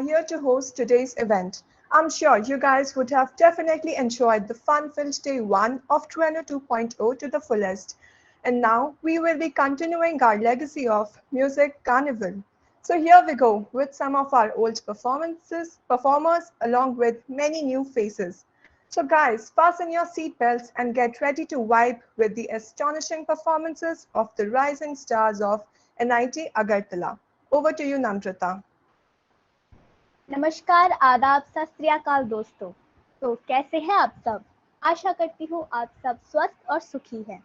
here to host today's event. I'm sure you guys would have definitely enjoyed the fun-filled day one of Trueno 2.0 to the fullest. And now we will be continuing our legacy of Music Carnival. So here we go with some of our old performers along with many new faces. So guys, fasten your seatbelts and get ready to vibe with the astonishing performances of the rising stars of NIT Agartala. Over to you, Namrata. नमस्कार, आदाब, सत श्री अकाल दोस्तों। तो कैसे हैं आप सब? आशा करती हूँ आप सब स्वस्थ और सुखी हैं।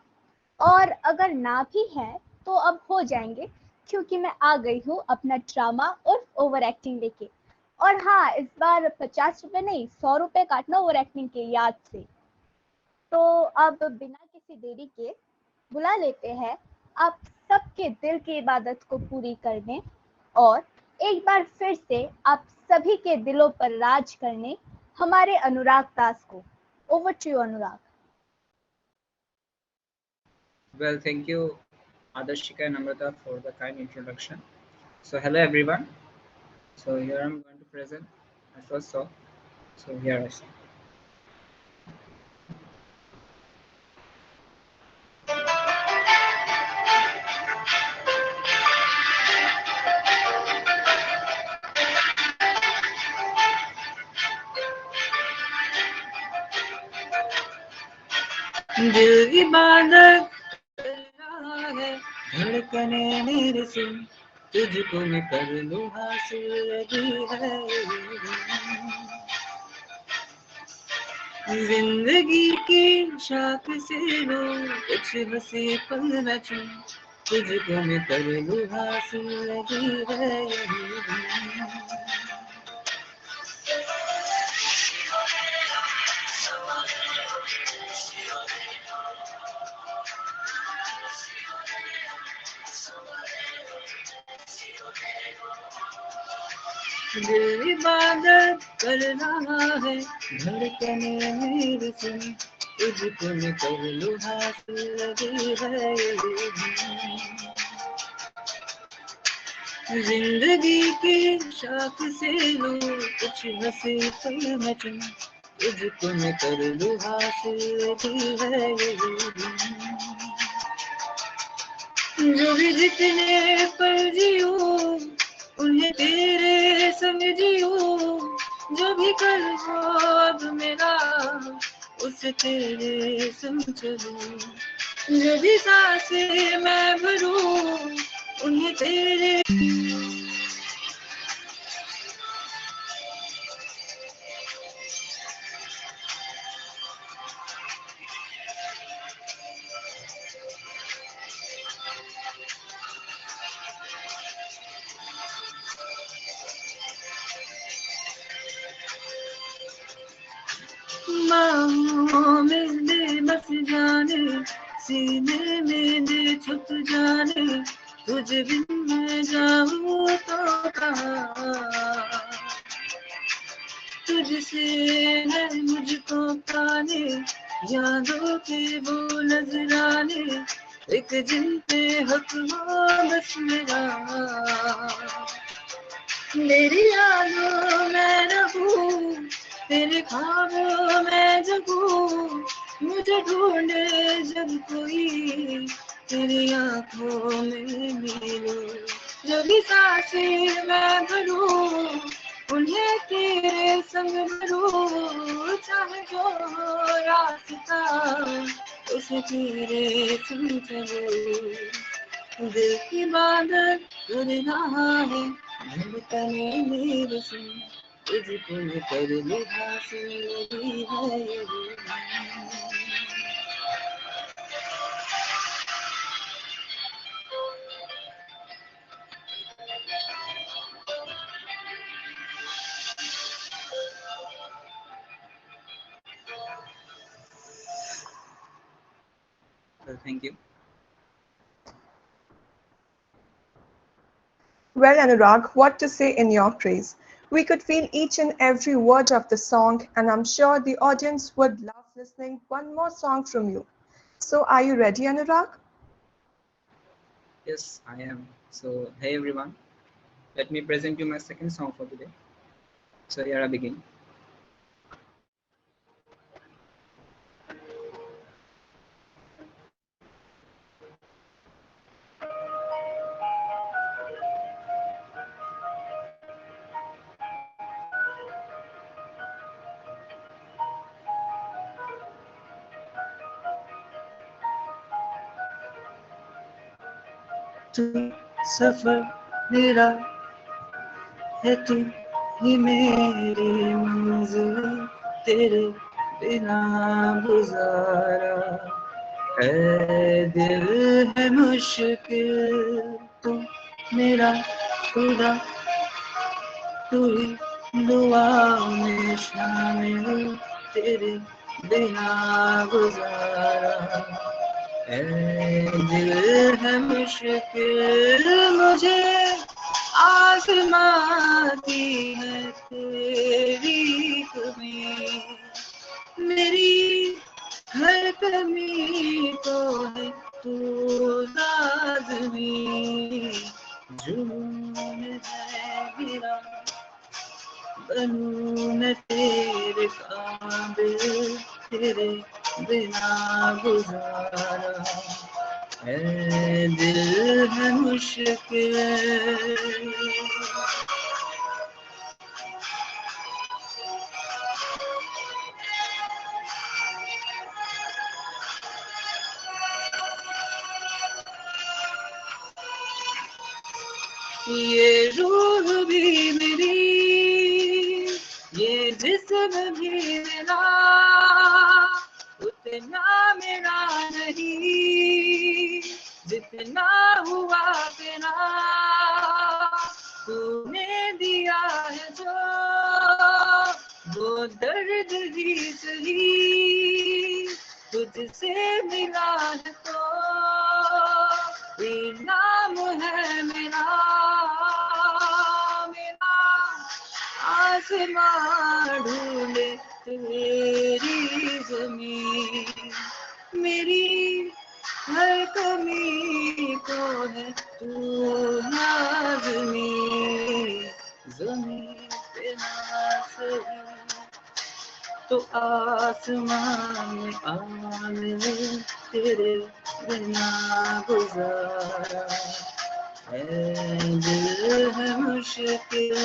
और अगर ना भी हैं तो अब हो जाएंगे, क्योंकि मैं आ गई हूँ अपना ड्रामा और ओवर एक्टिंग लेके। और हाँ, इस बार 50 रुपए नहीं 100 रुपए काटना ओवर एक्टिंग के याद से। तो अब बिना किसी देरी के बुला लेते हैं आप सबके दिल की इबादत को पूरी करने और एक बार फिर से आप सभी के दिलों पर राज करने हमारे अनुराग दास को। Over to you Anurag. Well, thank you, Adarshika and Amrita, for the kind introduction. So, hello everyone. So, here I'm going to present my first song. So, here I sing. दिल इबादत कर रहा है, धड़कने मेरे सुन, तुझको मैं कर लूं हासिल लगी है। जिंदगी की शाख से लो कुछ हंसी पल न चुन, तुझको मैं कर लूं हासिल लगी है। दिल इबादत कर रहा है, धड़कने मेरे सुन, तुझको मैं कर लूं हासिल लगी है। जिंदगी की शाख से लो कुछ हंसी पल न चुन, तुझको मैं कर लूं हासिल लगी है। जो भी जितने पल जियो उन्हें तेरे संग जियो, जो भी कल हो अब मेरा उसे तेरे संग चलूं, जो भी सांसें मैं भरूं उन्हें तेरे। बाहों में दे बस जाने, सीने में दे छुप जाने, तुझे बिन मैं जाऊं तो कहाँ, तुझसे है मुझको पाने, यादों के वो नजराने, एक जिन पे हक हो बस मेरा। मेरी यादों में रहूं, तेरे ख्वाबों में जगूं, मुझे ढूंढे जब कोई तेरी आंखों में मिलूं, जो भी सांसें मैं भरूं उन्हें तेरे संग भरूं, चाहे जो हो रास्ता उसे तेरे संग चलूं। दिल की इबादत कर रहा है, धड़कने मेरे सुन, तुझको मैं कर लूं हासिल लगी है। Thank you. Well, Anurag, what to say in your praise? We could feel each and every word of the song, and I'm sure the audience would love listening one more song from you. So, are you ready, Anurag? Yes, I am. So, hey everyone, let me present you my second song for today. So here I begin. तू सफर मेरा है, तू ही मेरी मंजिल, तेरे बिना गुजारा है दिल है मुश्किल। तू मेरा खुदा, तू ही दुआ में शामिल, तेरे बिना गुजारा है दिल है मुश्किल। मुझे आसमां की है तेरी कमी, मेरी हर कमी को है तू लाज़मी। जुनून है मेरा, बनूं मैं तेरे काबिल, तेरे बिना गुजारा है दिल है मुश्किल। ये रूह भी मेरी, ये जिस्म भी मेरा, उतना मेरा नहीं जितना हुआ तेरा। तूने दिया है जो वो दर्द ही सही, तुझसे मिला है तो इनाम है मेरा। मेरा आसमां ढूंढे तेरी ज़मीं, मेरी हर कमी को है तू लाज़मी। ज़मीं पे ना सही तो आसमान में आ मिले, तेरे बिना गुजारा है दिल है मुश्किल।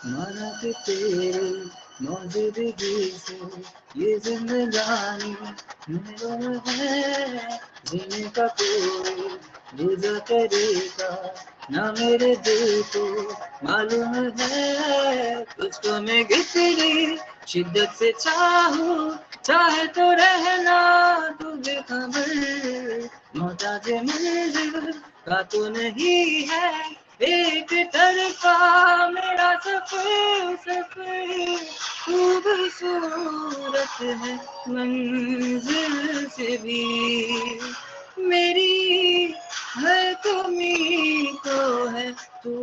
माना कि तेरे मौजूदगी से ये जिंदगानी महरूम है, जीने का कोई दूसरा तरीका ना मेरे दिल को मालूम है। तुझको मैं कितनी शिद्दत से चाहूं, चाहे तो रहना तू बेखबर, मोहताज मंजिल का तो नहीं है एक तरफा मेरा सफर। सफर खूबसूरत है मंजिल से भी, मेरी हर कमी को है तू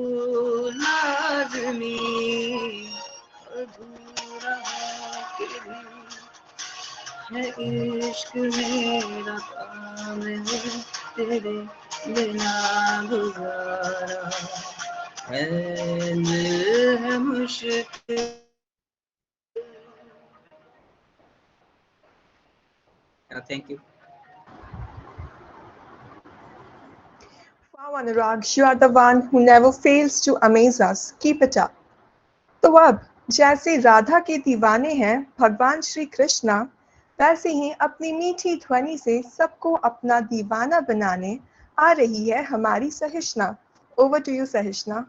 लाज़मी। अधूरा है कि भी है इश्क मेरा काम है, तेरे बिना गुजारा है दिल है मुश्किल। Thank you. Wow, Anurag, you are the one who never fails to amaze us. Keep it up. तो अब जैसे राधा के दीवाने हैं भगवान श्री कृष्णा, वैसे ही अपनी मीठी ध्वनि से सबको अपना दीवाना बनाने आ रही है हमारी सहिष्णा। Over to you, Sahishna.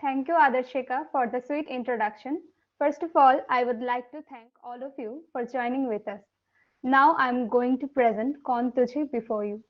Thank you, Adarshika, for the sweet introduction. First of all, I would like to thank all of you for joining with us. Now I'm going to present Kaun Tujhe before you.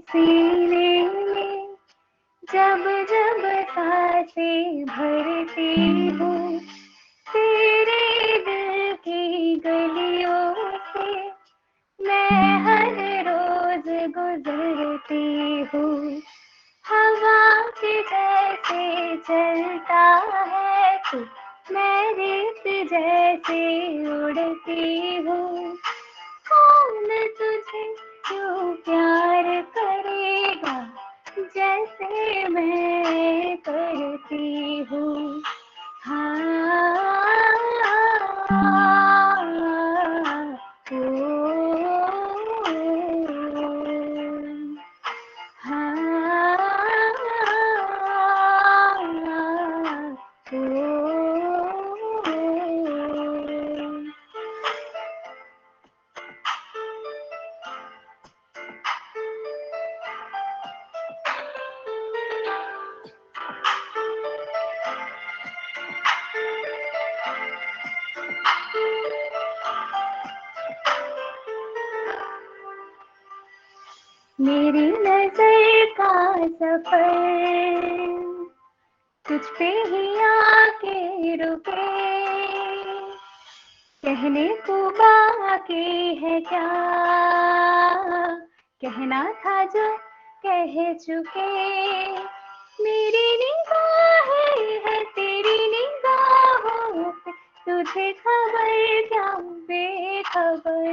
सीने में जब जब सांसें भरती हूँ, तेरे दिल की गलियों से मैं हर रोज गुजरती हूँ। हवा के जैसे चलता है तू, मैं रेत जैसे उड़ती हूँ। कौन तुझे क्यों प्यार करेगा जैसे मैं करती हूँ। मेरी नजर का सफर तुझ पे ही आके रुके, कहने को बाकी है क्या, कहना था जो कह चुके। मेरी निगाहें है तेरी निगाहों पे, तुझे खबर क्या बेखबर।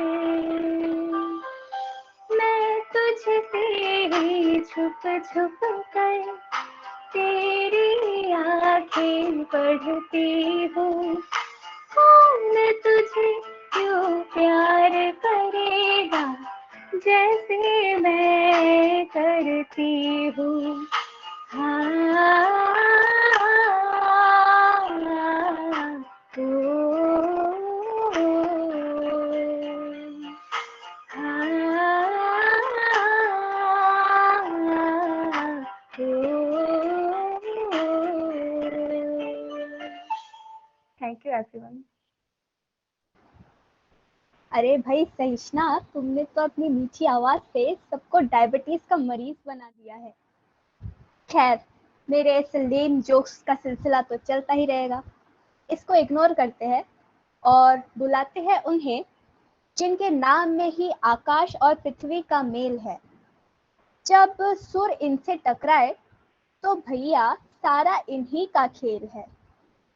मैं तुझसे ही छुप छुप कर तेरी आंखें पढ़ती हूँ। कौन तुझे क्यों प्यार करेगा जैसे मैं करती हूँ। Thank you everyone. अरे भाई सहिष्णा, तुमने तो अपनी मीठी आवाज से सबको डायबिटीज का मरीज बना दिया है। खैर, मेरे ऐसे लेम जोक्स का सिलसिला तो चलता ही रहेगा। इसको इग्नोर करते हैं और बुलाते हैं उन्हें जिनके नाम में ही आकाश और पृथ्वी का मेल है। जब सुर इनसे टकराए तो भैया सारा इन्हीं का खेल है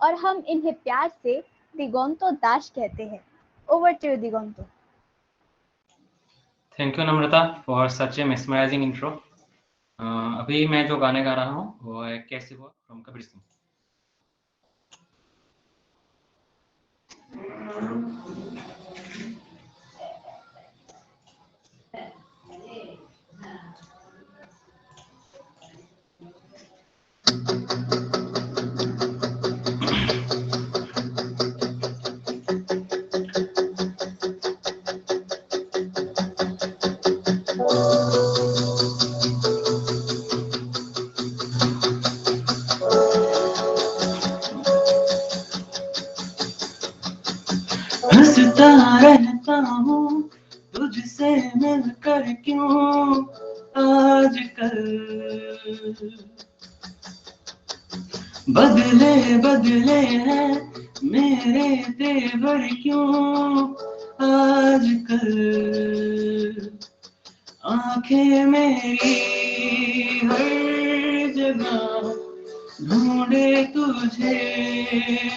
और हम इन्हें प्यार से दिगोंतो दाश कहते हैं। Over to Digonto. Thank you Namrata for such a mesmerising intro. अभी मैं जो गाने गा रहा हूँ वो है कैसे हुआ फ्रॉम कबीर सिंह। हंसता रहता हूँ तुझसे मिलकर क्यों आजकल, बदले बदले हैं मेरे तेवर क्यों आजकल। आंखें मेरी हर जगह ढूंढे तुझे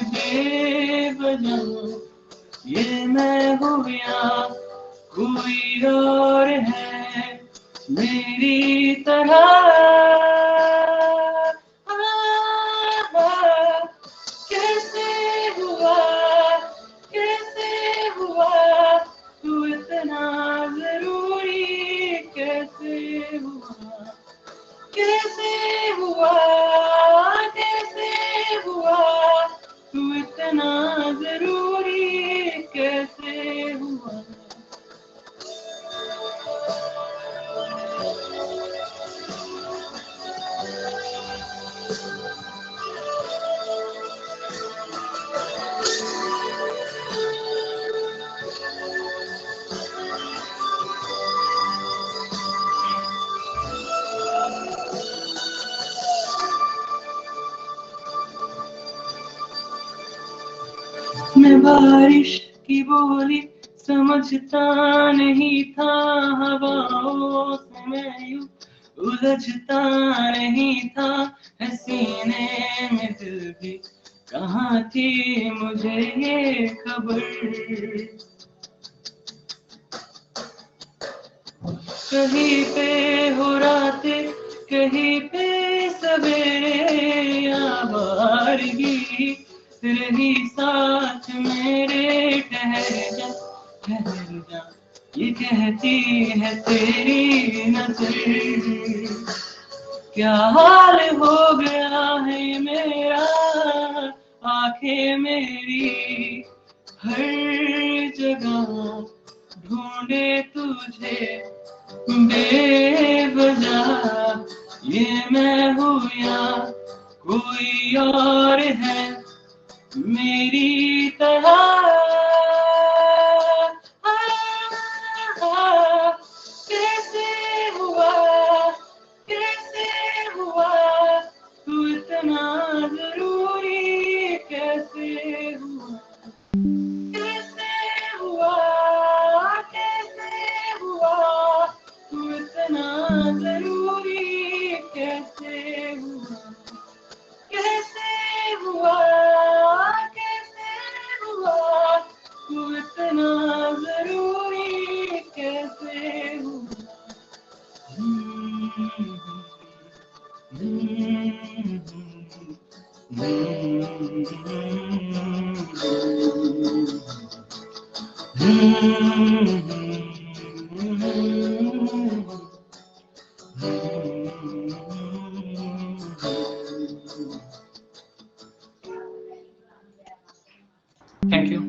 बेवजह, ये मैं हूँ या कोई और है मेरी तरह। कैसे हुआ तू इतना जरूरी, कैसे हुआ तू इतना जरूरी, कैसे हुआ। मैं बारिश की बोली समझता नहीं था, हवाओं से मैं यूं उलझता नहीं था, है सीने में दिल भी कहाँ थी मुझे ये खबर। कहीं पे हो रातें, कहीं पे सवेरे, आवारगी रही साथ मेरे, ठहर जा ये कहती है तेरी नजर। क्या हाल हो गया है मेरा, आंखें मेरी हर जगह ढूंढे तुझे बेवजह, ये मैं हूँ या कोई और है मेरी तरह। कैसे हुआ, कैसे हुआ तू इतना जरूरी, कैसे हुआ, कैसे हुआ, कैसे हुआ तू इतना जरूरी, कैसे हुआ, कैसे हुआ, कैसे हुआ तू इतना जरूरी, कैसे हुआ। Thank you.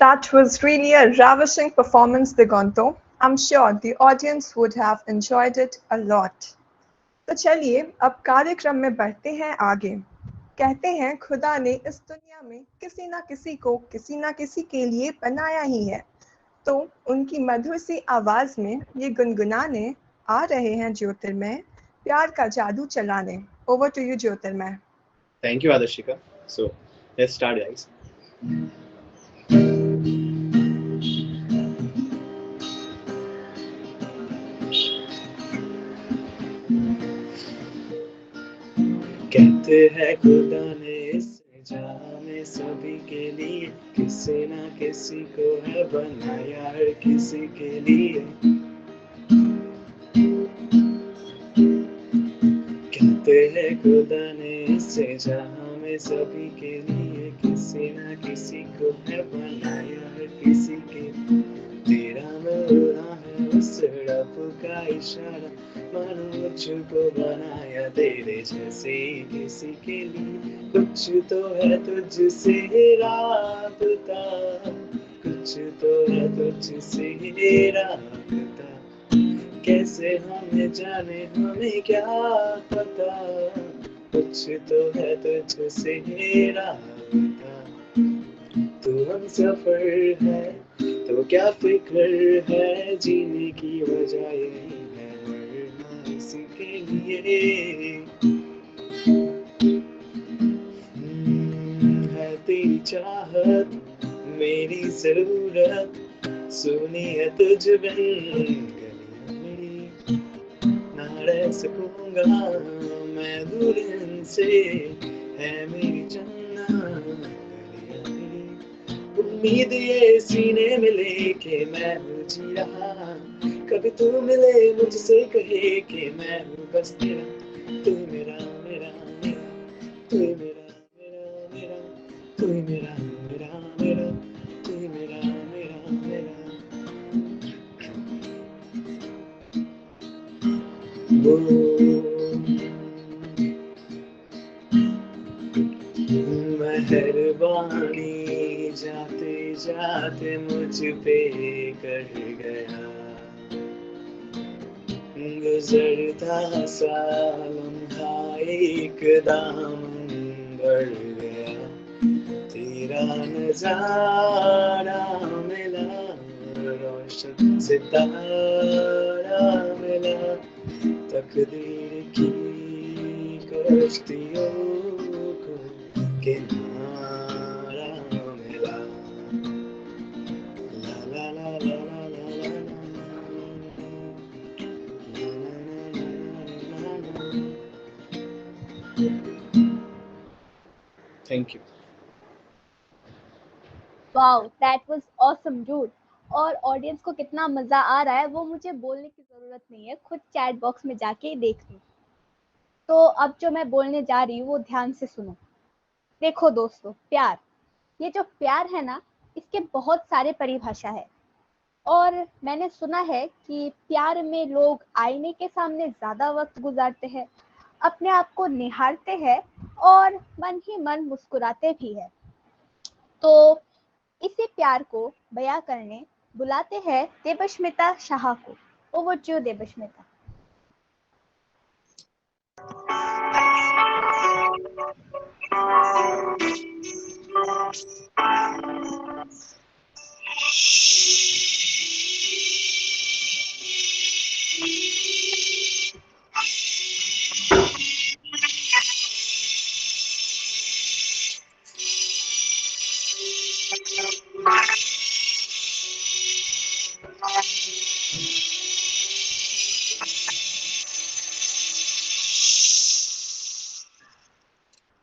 That was really a ravishing performance, Digonto. I'm sure the audience would have enjoyed it a lot. तो चलिए अब कार्यक्रम में बढ़ते हैं आगे। कहते हैं खुदा ने इस दुनिया में किसी ना किसी को किसी ना किसी के लिए बनाया ही है, तो उनकी मधुर सी आवाज में ये गुनगुनाने आ रहे हैं ज्योतिर्मय प्यार का जादू चलाने। Over to you, Jyotirmay. Thank you, Adarshika. So let's start, guys. कहते हैं खुदा ने इस जहां में सभी के लिए किसी ना किसी को है बनाया, हर किसी के लिए। कहते हैं खुदा ने इस जहां में सभी के लिए किसी ना किसी को है बनाया, हर किसी के लिए। तेरा मिलना है उस रब का इशारा, मानो मुझको बनाया तेरे जैसे किसी के लिए। कुछ तो है तुझसे राबता, कुछ तो है तुझसे राबता, कैसे हमें जाने हमें क्या पता। कुछ तो है तुझसे राबता, तू हम सफर है तो क्या फिक्र है, जीने की वजह यही है मरना इसी के लिए। है तेरी चाहत मेरी जरूरत, सुनी है तुझ बिन गलियां मेरी, ना रह सकूंगा मैं दूर इनसे, है मेरी जन्नत गलियां मेरी। उम्मीद ये सीने में लेके मैं हूँ जी रहा, कभी तू मिले मुझसे कहे कि मैं हूँ बस तेरा, तू मेरा मेरा मेरा, तू मेरा मेरा मेरा, तू मेरा मेरा मेरा, तू मेरा मेरा मेरा। मेहरबानी जाते जाते मुझ पे कर गया, गुजरता सा लम्हा एक दामन बढ़ गया, तेरा नजारा मिला रोशन सितारा मिला, तकदीर की कश्तियों को किनारा thank you. Wow, that was awesome dude. और ऑडियंस को कितना मजा आ रहा है वो मुझे बोलने की जरूरत नहीं है, खुद चैट बॉक्स में जाके देख लो। तो अब जो मैं बोलने जा रही हूँ वो ध्यान से सुनो। देखो दोस्तों, प्यार, ये जो प्यार है ना, इसके बहुत सारे परिभाषा है। और मैंने सुना है कि प्यार में लोग आईने के सामने ज्यादा वक्त गुजारते हैं, अपने आप को निहारते हैं और मन ही मन मुस्कुराते भी है। तो इसी प्यार को बयां करने बुलाते हैं देवस्मिता शाह को। Over to you Debasmita.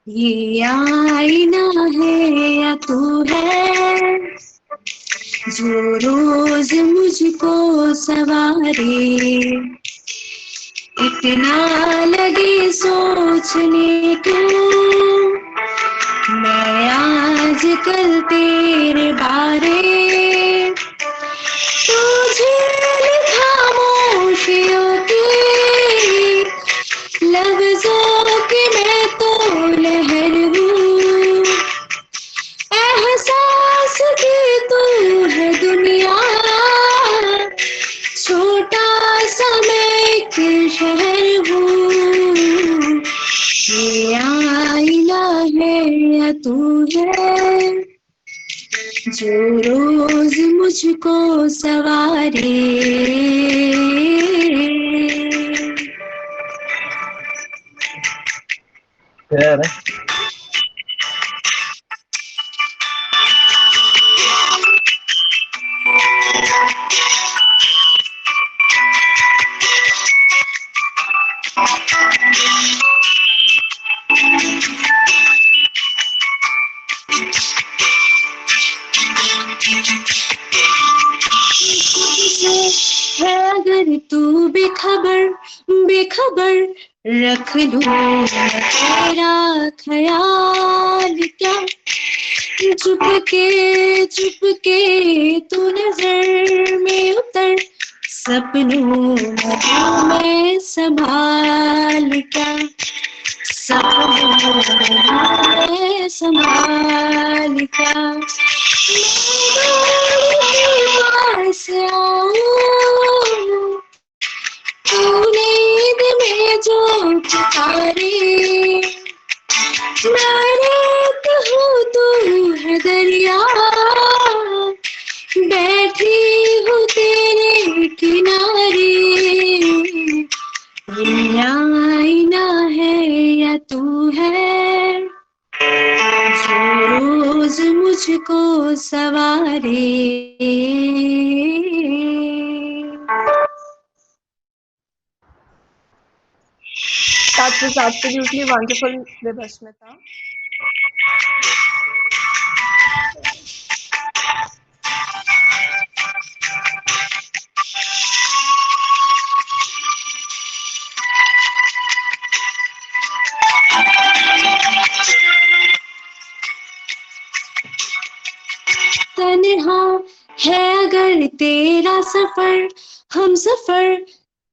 ये आईना है या तू है जो रोज मुझको सवारे, इतना लगे सोचने को मैं आज कल तेरे बारे, तुझे खामोशियों की लफ्जों की मैं तो लहर हूँ, एहसास की तू है दुनिया, छोटा सा मैं एक शहर हूँ। ये आईना है या तू है जो रोज मुझको सवारे। यार है अगर तू बेखबर बेखबर, रख लूं मैं तेरा ख्याल क्या, चुपके तू नजर में उतर, सपनों में संभाल क्या, सपनों में संभाल क्या, पास आऊं तू नींद में जो पुकारे, मैं कहूँ तू है दरिया, बैठी हूँ तेरे किनारे। ये आईना है या तू है जो रोज मुझको सवारे। That was absolutely wonderful, Vibhasmita. तन्हा है अगर तेरा सफर, हम सफर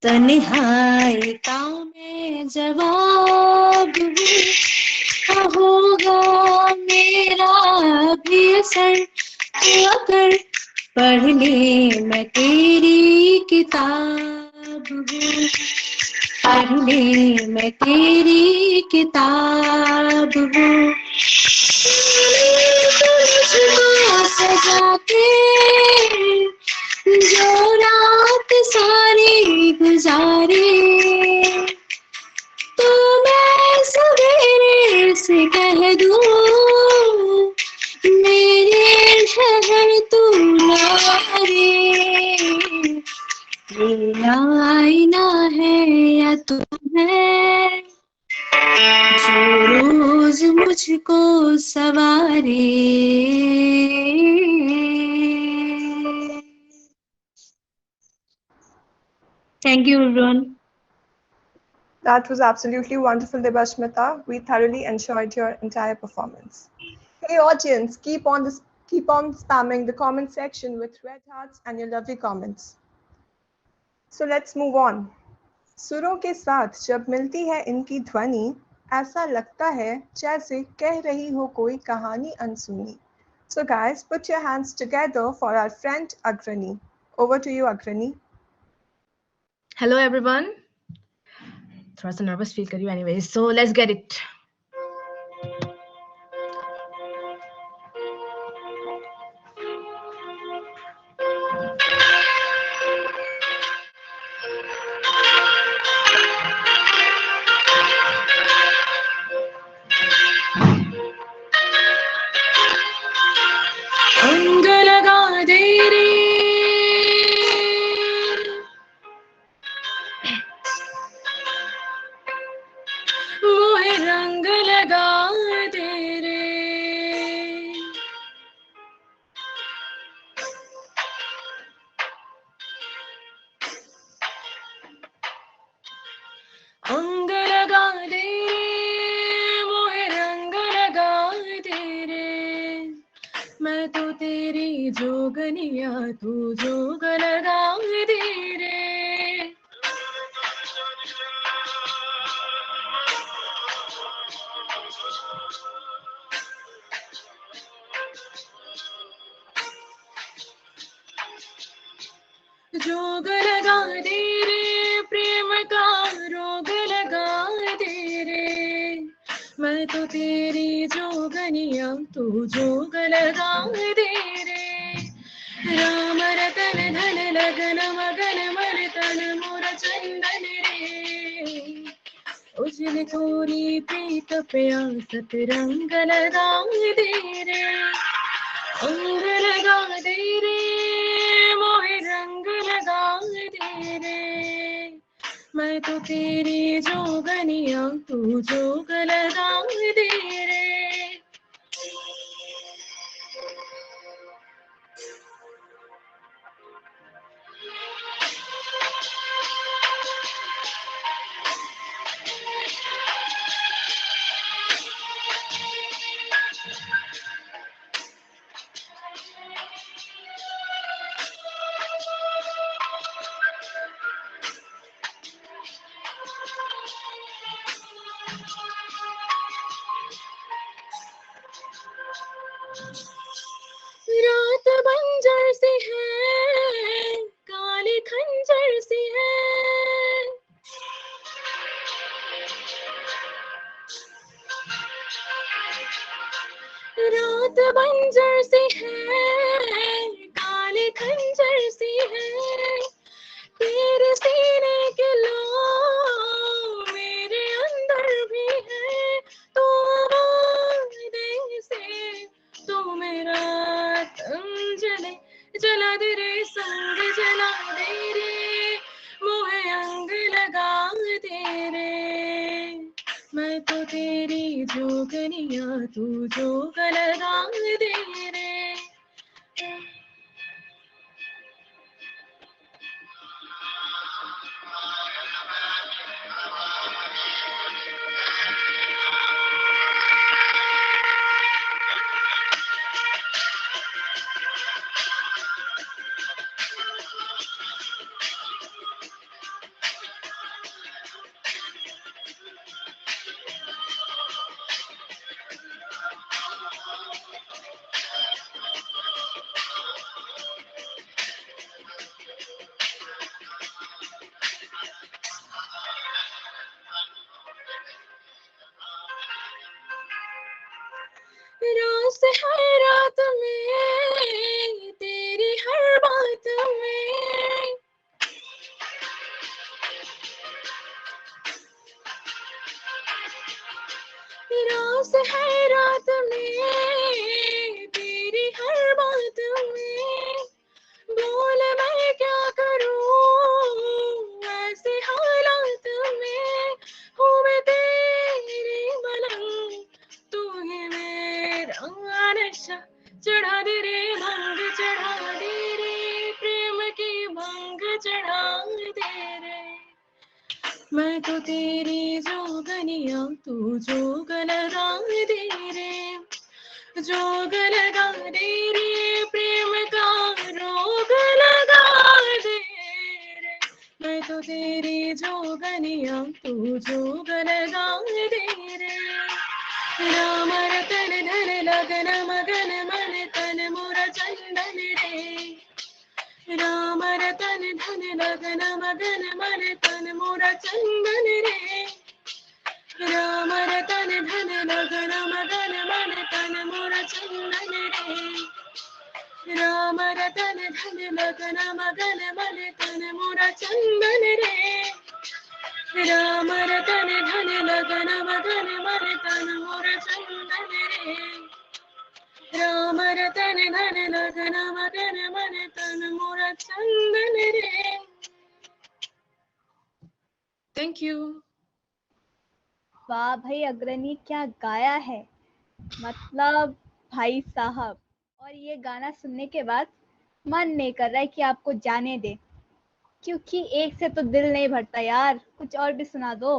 तन्हाई का मैं जवाब हूँ, क्या होगा मेरा भी असर अगर पढ़ ले मैं तेरी किताब हूँ, पढ़ ले मैं तेरी किताब हूँ, सजा के जो रात सारी गुजारे, तो मैं सवेरे से कह दूँ मेरे शहर तू ना रे। ये आईना है या तू है जो मुझको सवारे। Thank you, everyone. That was absolutely wonderful, Debashmita. We thoroughly enjoyed your entire performance. Hey audience, keep on spamming the comment section with red hearts and your lovely comments. So let's move on. सुरों के साथ जब मिलती है इनकी ध्वनि, ऐसा लगता है जैसे कह रही हो कोई कहानी अनसुनी. So guys, put your hands together for our friend Agrani. Over to you, Agrani. Hello everyone. थोड़ा सा nervous feel कर रही हूँ anyway. So let's get it. अंग लगा दे रे, वो है रंग लगा दे रे, अंग लगा दे रे, वो है रंग लगा दे रे, मैं तो तेरी जोगनिया तू जोग लगा दे रे. जोग लगा दे रे, प्रेम का रोग लगा दे रे, मैं तो तेरी जोगनिया तू जोग लगा दे रे. राम रतन धन लगन मगन मन तन मोर चंदन रे, उजल कोरी प्रीत प्यासत रंग लगा दे रे, अंग लगा दे रे, मोहे रंग लगा दे रे, मैं तो तेरी जोगनिया तू जोग लगा दे रे. रात बंजर सी है, काली खंजर सी है, रात बंजर सी है, काली खंजर सी है, तेरे सीने के लो मेरे अंदर भी है, तो आवाज़ से तू मेरा तन जले, जला दे रे संग जला दे रे, मोहे अंग लगा दे रे, मैं तो तेरी जोगनिया तू जोग लगा दे रे. रात हर रात में तेरी हर बात में, रात हर रात में तेरी हर बात में, बोल मैं क्या करूं ऐसे हालात में, हूँ मैं तेरी मलंग तू चढ़ा दे रे भंग चढ़ा दे रे प्रेम की भंग चढ़ा दे रे मैं तो तेरी जोगनिया तू जोग लगा दे रे जोग लगा दे रे प्रेम का रोग लगा दे रे मैं तो तेरी जोगनिया तू जोग लगा दे रे राम रतन धन लगन मगन मन तन मोर चंदन रे राम रतन धन लगन मगन मन तन मोर चंदन रे राम रतन धन लगन मगन मन तन मोर चंदन रे राम रतन धन लगन मगन मन तन मोर चंदन रे राम रतन धन लगन मगन मन तन मोर चंदन रे राम रतन धन लगन मगन मन तन मोर चंदन रे थैंक यू वाह भाई अग्रणी, क्या गाया है, मतलब भाई साहब। और ये गाना सुनने के बाद मन नहीं कर रहा है कि आपको जाने दे, क्योंकि एक से तो दिल नहीं भरता यार, कुछ और भी सुना दो।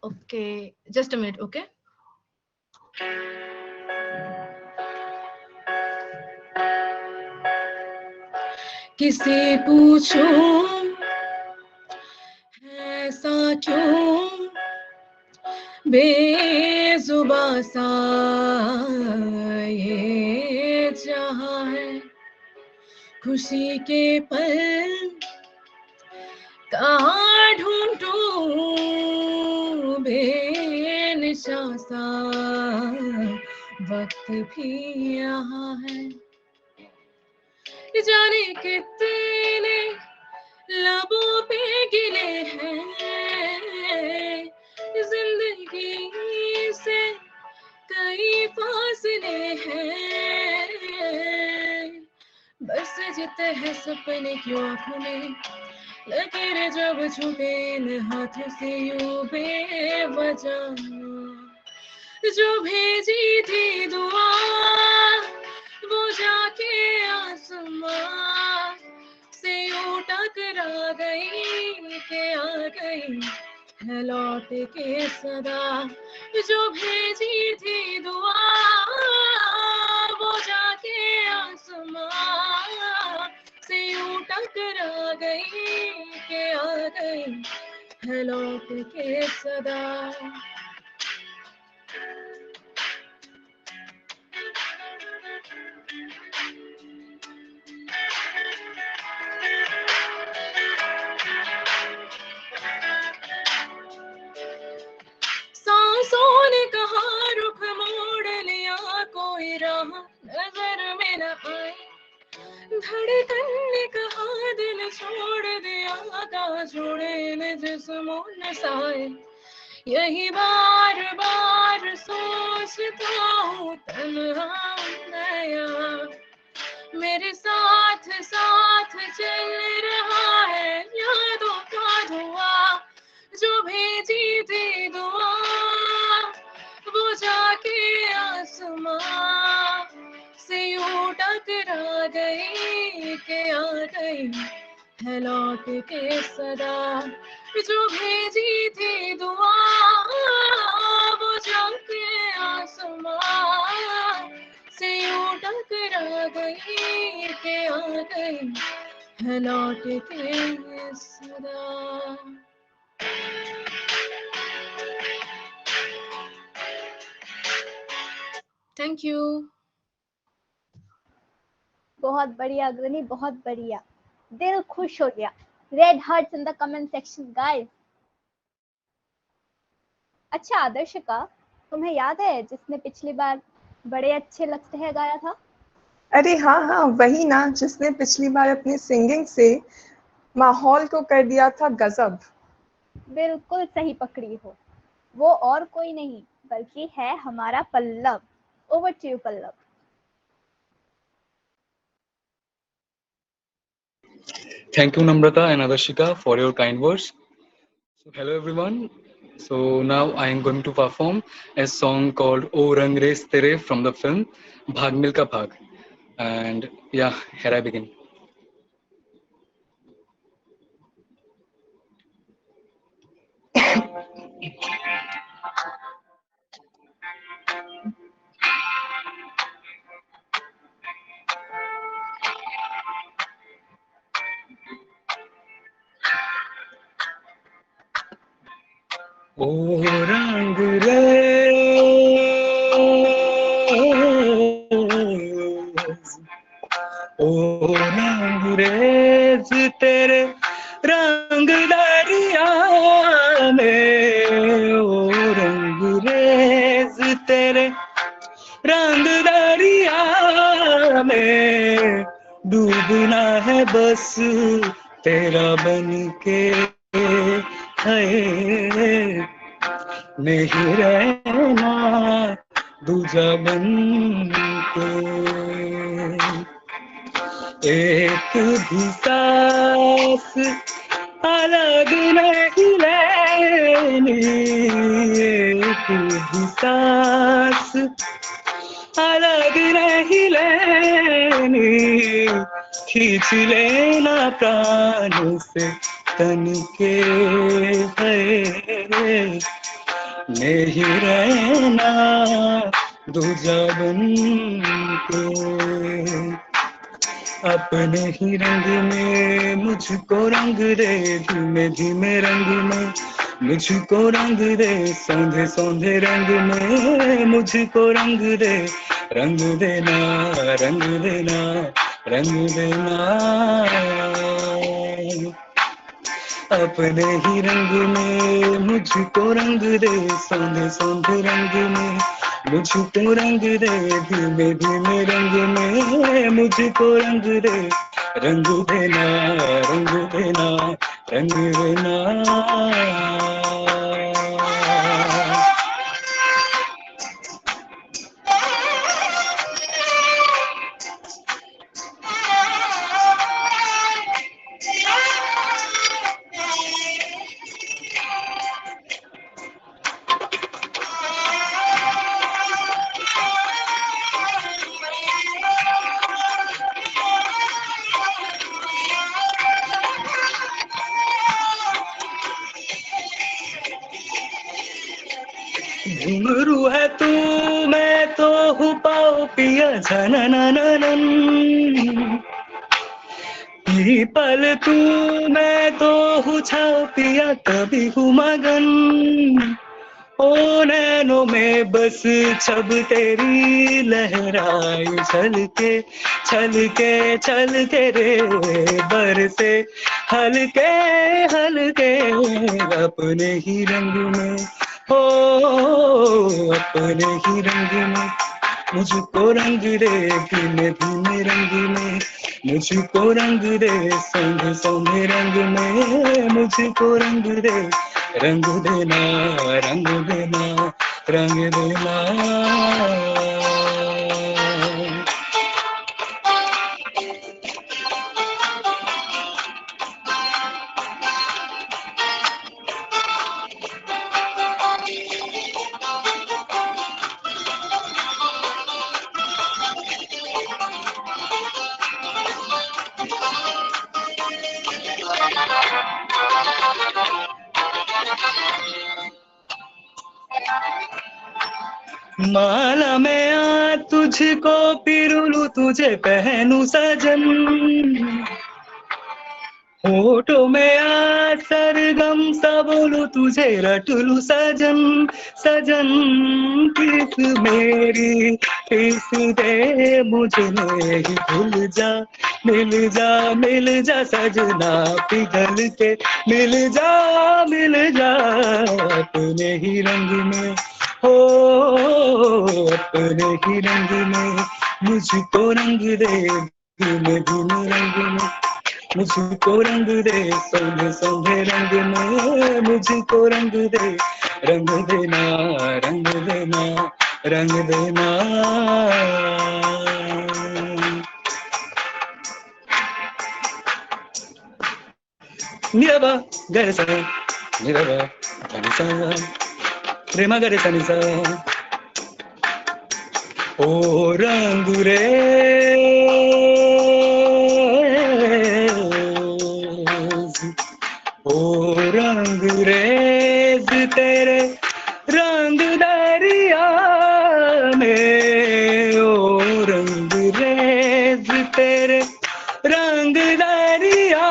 Okay, just a minute. Okay, किसे पूछूं ऐसा क्यों बेजुबां सा ये जहां है खुशी के पल कहाँ ढूंढूं बेनिशां सा वक्त भी यहाँ है जाने कितने लबों पे गिले हैं जिंदगी से कई फासले हैं बस जिते हैं सपने क्यों आंखों में लकीरें जब छूटे इन हाथों से यूं बेवजह जो भेजी थी दुआ वो जाके आसमां से यूं टकरा गई के आ गई है लौट के सदा जो भेजी थी दुआ वो जाके आसमां से यूं टकरा गई के आ गई है लौट के सदा सांसों ने कहा रुख मोड़ लिया कोई राह नजर में न आए धड़कन ने कहा दिल छोड़ दिया का छोड़े न जिस्मों न साए यही बार बार सोचता हूँ तन्हा नया मेरे साथ साथ चल रहा है यादों का धुआं जो भेजी थी दुआ वो जाके आसमां से यूं टकरा गई के आ गई है लौट के सदा जो भेजी थी दुआ वो जाके आसमां से यूं टकरा गई के आ गई है लौट के सदा थैंक यू बहुत बढ़िया अग्रणी, बहुत बढ़िया, दिल खुश हो गया। Red hearts in the comment section guys. अच्छा आदर्शिका, तुम्हें याद है जिसने पिछली बार बड़े अच्छे लगते हैं गाया था? अरे हाँ हाँ, वही ना जिसने पिछली बार अपनी सिंगिंग से माहौल को कर दिया था गजब। बिल्कुल सही पकड़ी हो, वो और कोई नहीं बल्कि है हमारा Pallav. Over to you Pallav. Thank you, Namrata and Adarshika, for your kind words. So, hello everyone. So now I am going to perform a song called O Rang Res Tere from the film Bhag Milka Bhag. And yeah, here I begin. O rang रेज तेरे रंग दरिया में, ओ रंग raise तेरे रंग दरिया में, डूबना है बस तेरा बन के, है नहीं रहना दूजा बन के। एक भी सांस अलग नहीं लेनी, एक भी सांस अलग नहीं लेनी, खींच लेना प्राण से तन के, है नहीं रहना दूजा बन के। अपने ही रंग में मुझको रंग दे, धीमे धीमे रंग में मुझको रंग दे, सौंधे सौंधे रंग में मुझको रंग दे, रंग देना रंग देना रंग देना। अपने ही रंग में मुझको रंग दे, सौंधे सौंधे रंग में मुझको रंग दे, धीमे धीमे रंग में मुझको रंग दे, रंग देना रंग देना रंग देना। घुंघरू है तू मैं तो हूँ पाओ पिया झननननन, पीपल तू मैं तो हूँ छाओ पिया कभी हूँ मगन। ओ नैनों में बस छब तेरी लहराई, छलके छलके छलके रे बरसे हल्के हल्के, अपने ही रंग में हो अपने ही रंग में मुझको रंग दे, धीमे धीमे रंग में मुझको रंग दे, सौंधे सौंधे रंग में मुझको रंग दे, रंग देना रंग देना रंग देना। माला में आ तुझको पिरुलू तुझे पहनू सजन, होठों में आ सरगम सा बोलू तुझे रटलू सजन, सजन किस मेरी किस दे मुझे नहीं भूल जा, मिल जा सजना पिघल के, मिल जा अपने ही रंग में हो अपने ही रंग में मुझको रंग दे, धीमे धीमे रंग में मुझको रंग दे, सौंधे सौंधे रंग में मुझको रंग दे, रंग देना रंग देना रंग देना। निरबा गरसा निरबा धनिसा प्रेमा करे सनिसा ओ रंग रेज ओ रंग रेज तेरे रंग दरिया में ओ रंग रेज तेरे रंग दरिया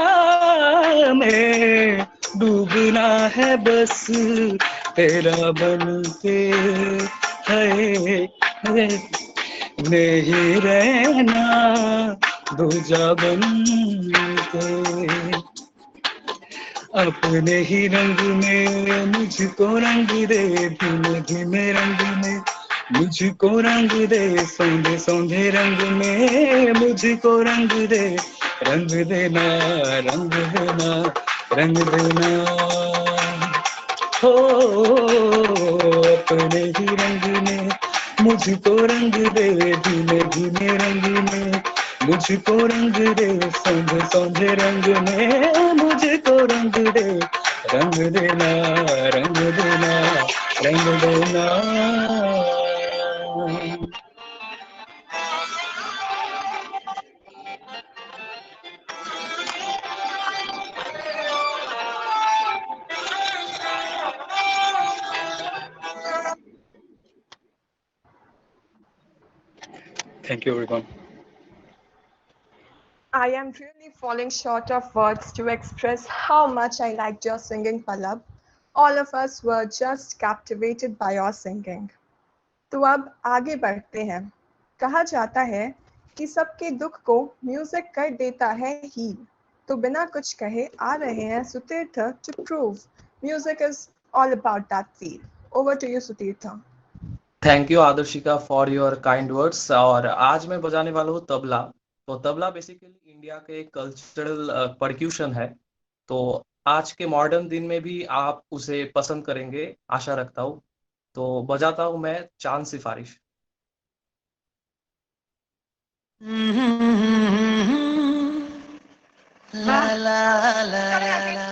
में डूबना है बस तेरा बन के है नहीं रहना दूजा बन के अपने ही रंग में मुझको रंग दे धीमे धीमे रंग में मुझको रंग दे सौंधे सौंधे रंग में मुझको रंग दे रंग देना रंग देना रंग देना हो अपने ही रंग में मुझको रंग दे धीमे धीमे रंग में मुझको रंग दे सौंधे सौंधे रंग में मुझको रंग दे रंग देना रंग देना रंग देना Thank you, everyone. I am really falling short of words to express how much I liked your singing, Pallab. All of us were just captivated by your singing. तो अब आगे बढ़ते हैं। कहा जाता है कि सबके दुख को म्यूजिक कर देता है हील। तो बिना कुछ कहे आ रहे हैं सुतीर्थ to prove music is all about that feel. Over to you, Sutirtha. Thank you Adarshika for your kind words. और आज मैं बजाने वाला हूँ तबला। तो तबला बेसिकली इंडिया के कल्चरल परक्यूशन है। तो आज के मॉडर्न दिन में भी आप उसे पसंद करेंगे, आशा रखता हूँ। तो बजाता हूँ मैं चांद सिफारिश। ला ला ला ला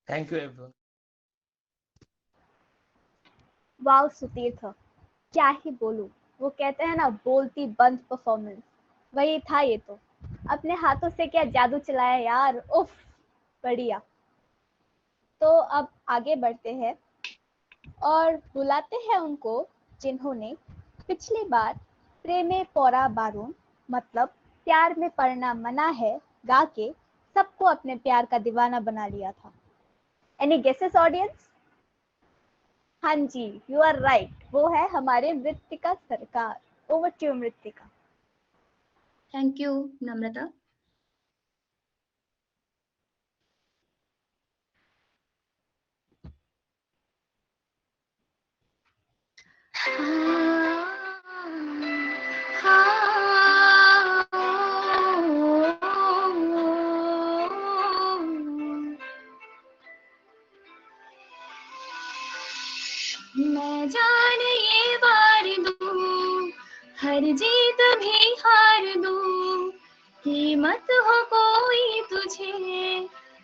थैंक यू एवरीवन। वाओ सुतीर्थ, क्या ही बोलूं। वो कहते हैं ना, बोलती बंद परफॉर्मेंस, वही था ये तो। अपने हाथों से क्या जादू चलाया यार, उफ, बढ़िया। तो अब आगे बढ़ते हैं और बुलाते हैं उनको जिन्होंने पिछली बार प्रेमे पौरा बारून, मतलब प्यार में पड़ना मना है, गा के सबको अपने प्यार का दीवाना बना लिया था। Any guesses audience? हाँ जी, यू आर राइट, वो है हमारे मृतिका सरकार। ओवर टू मृतिका। थैंक यू नम्रता। मैं जान ये वार दूं, हर जीत भी हार दूं, कीमत हो कोई तुझे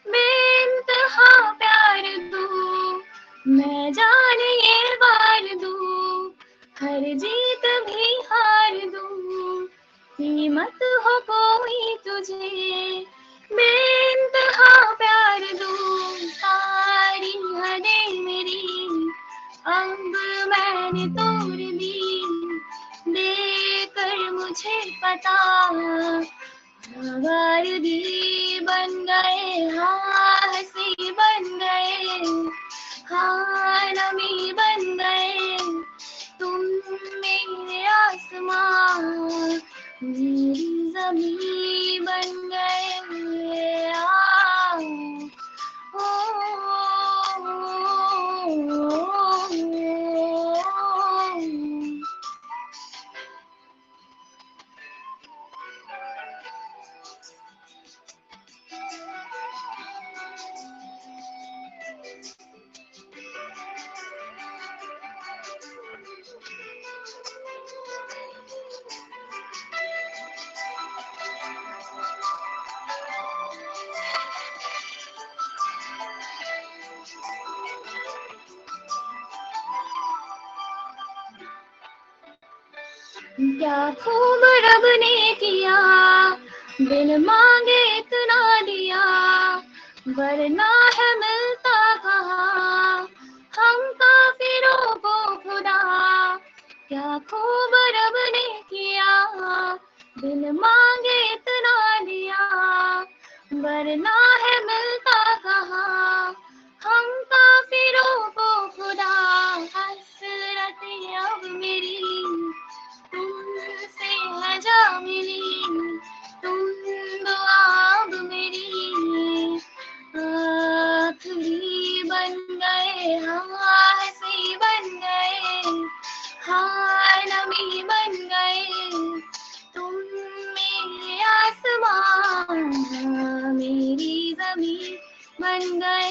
बेइंतहा प्यार दूं। मैं जान ये वार दूं, हर जीत भी हार दूं, कीमत हो कोई तुझे बेइंतहा प्यार दूं। सारी हदें मेरी अब मैंने तोड़ दी, देकर मुझे पता वारदी बन गए, हाँ हंसी बन गए, हाँ नमी बन गए, तुम मेरे आसमां मेरी ज़मीं बन गए। क्या खूब रब ने किया, बिन मांगे इतना दिया, वरना है मिलता कहाँ हम काफिरों को खुदा। क्या खूब रब ने किया, बिन मांगे इतना दिया, वरना है मिलता कहाँ हम काफिरों को खुदा। हसरत अब मेरी तुमसे है जा मिली, तुम दुआ अब मेरी आखिरी बन गए, हाँ हंसी बन गए, हाँ नमी बन गए, तुम मेरे आसमान मेरी ज़मीं बन गए।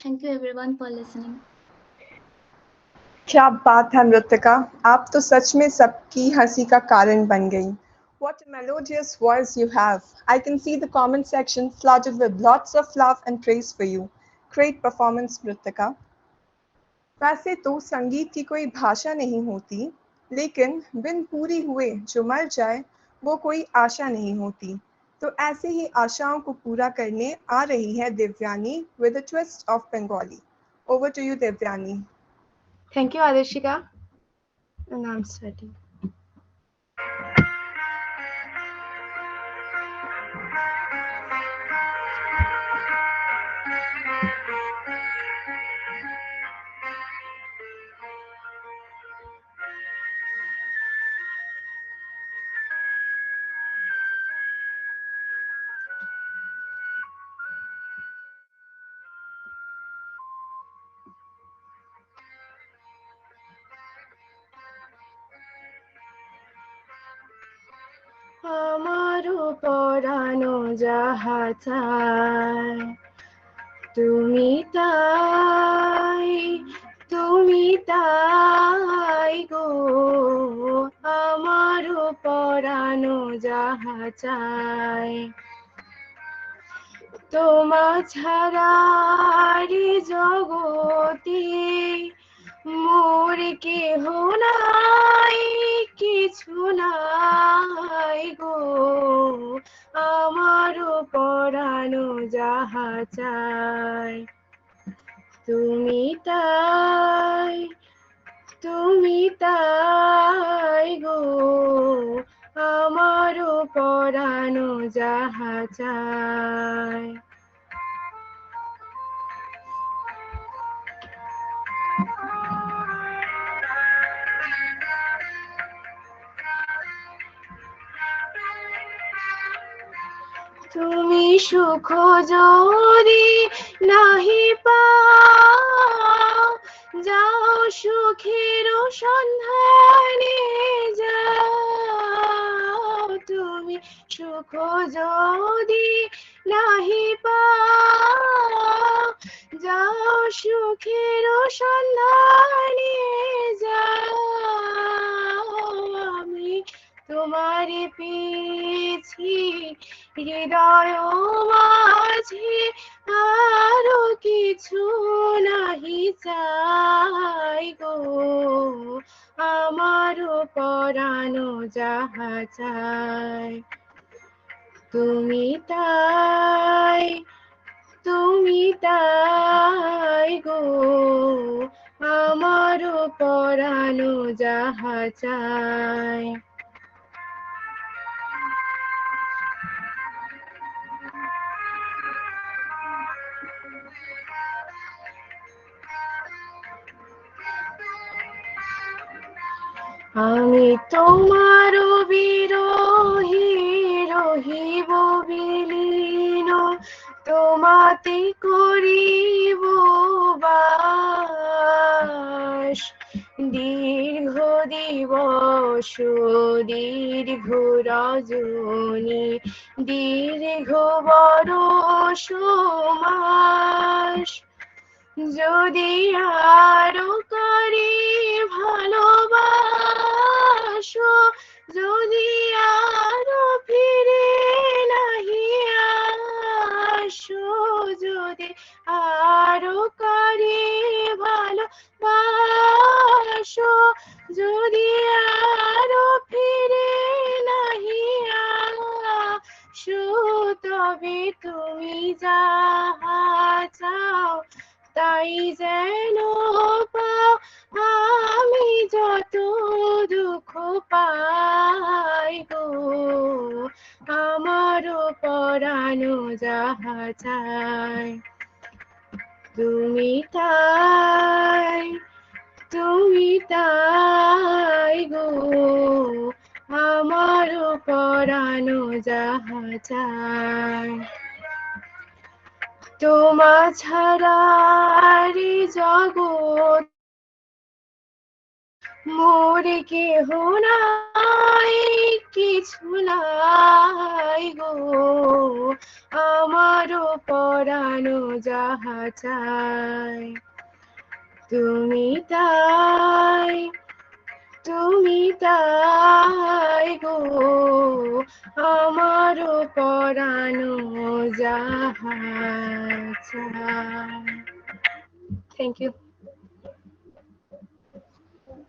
Thank you everyone for listening. क्या बात है मृतिका, आप तो सच में सबकी हंसी का कारण बन गई। What a melodious voice you have. I can see the comment section flooded with lots of love and praise for you. Great performance, मृतिका। वैसे तो संगीत की कोई भाषा नहीं होती, लेकिन बिन पूरी हुए जो मर जाए वो कोई आशा नहीं होती। तो ऐसे ही आशाओं को पूरा करने आ रही है Divyani with a twist of Bengali. Over to you, Divyani. Thank you, Adeshika. And I'm sweating. আমারও পরানো যাহা চায় তুমি তাই গো আমারও পরানো যাহা চায় তোমা ছাড়ারি জগতে মোর কেহ নাই কিছু নাই গো আমারও পরানো যাহা চায় তুমি তাই গো আমারও পরানো যাহা চায় তুমি সুখ যদি নাহি পাও যাও সুখের সন্ধানে যাও তুমি সুখ যদি নাহি পাও যাও সুখের সন্ধানে যাও আমি তোমারে পেয়েছি হৃদয় মাঝে আরো কিছু নাহি চাই গো আমারও পরানো যাহা চাই তুমি তাই গো আমারও পরানো যাহা চাই আমি তোমার বিরোহী রহিব বিলীন তোমাতে করিব বাস দীর্ঘ দিবস দীর্ঘ রজনী দীর্ঘ বরষ মাস যদি আরো করি ভালোবাসো যদি আরো ফিরে নাহি আসো যদি আরো করি ভালোবাসো যদি আরো ফিরে নাহি আসো তবে তুমি যাহা চাও তাই যেন পাও আমি যত দুঃখ পাই গো আমারও পরানো যাহা চাই তুমি তাই গো আমারও পরানো যাহা চাই তোমা ছাড়ারি জগৎ মোর কেহ নাই কিছু নাই গো আমারও পরানো যাহা চাই তুমি তাই গো আমারও পরানো যাহা চাই থ্যাংক ইউ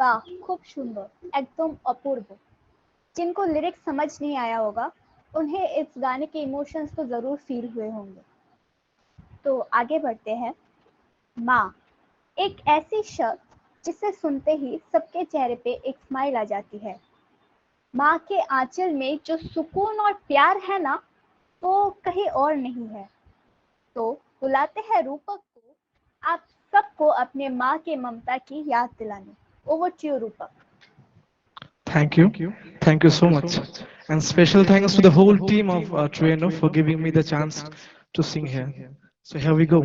वाह खूब सुंदर एकदम अपूर्व। जिनको लिरिक्स समझ नहीं आया होगा उन्हें इस गाने के इमोशंस तो जरूर फील हुए होंगे। तो आगे बढ़ते हैं। माँ एक ऐसी शब्द जिसे सुनते ही सबके चेहरे पे एक स्माइल आ जाती है। माँ के आंचल में जो सुकून और प्यार है ना वो कहीं और नहीं है। तो बुलाते हैं रूपक को आप सबको अपने माँ के ममता की याद दिलाने। Over to you, Rupak. Thank you so much, and special thanks to the whole team of Trueno for giving me the chance to sing here. So here we go.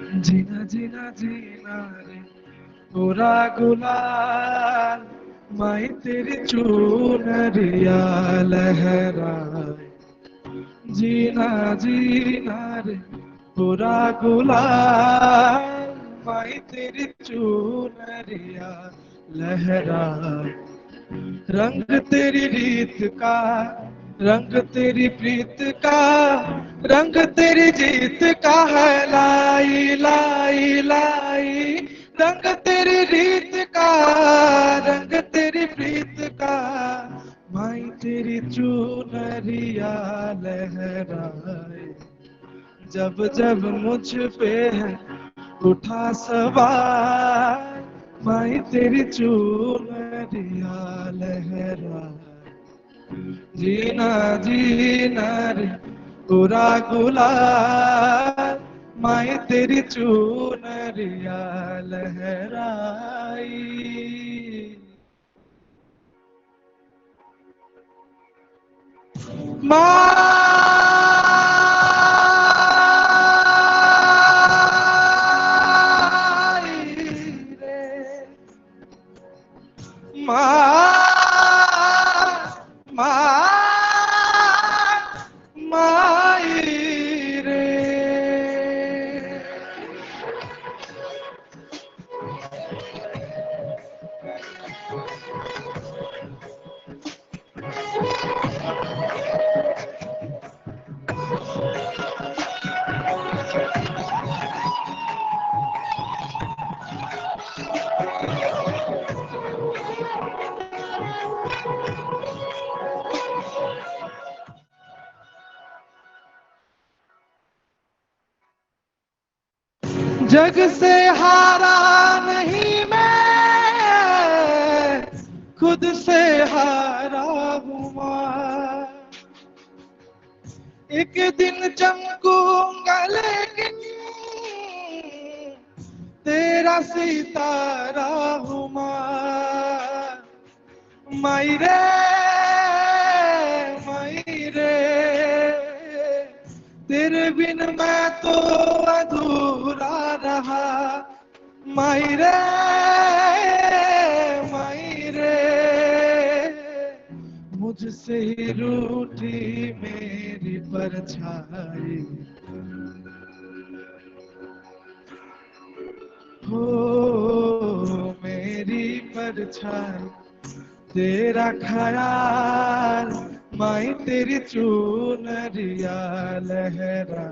जीना जीना जीना रे पूरा गुलाल माई तेरी चूनरिया लहराए जीना जीना रे पूरा गुलाल माई तेरी चूनरिया लहराए रंग तेरी रीत का रंग तेरी प्रीत का रंग तेरी जीत का है लाई लाई लाई रंग तेरी रीत का रंग तेरी प्रीत का माई तेरी चूनरिया लहराए जब जब मुझ पे है उठा सवार माई तेरी चूनरिया लहराए जीना जीना रे पूरा गुलाल माई तेरी चूनरिया लहराई माई रे जग से हारा नहीं मैं खुद से हारा हूँ माँ एक दिन चमकूंगा लेकिन तेरा सितारा हूँ माई रे तेरे बिन मैं तो अधूरा रहा माई रे मुझसे ही रूठी मेरी परछाई हो मेरी परछाई तेरा ख्याल माई तेरी चूनरिया लहरा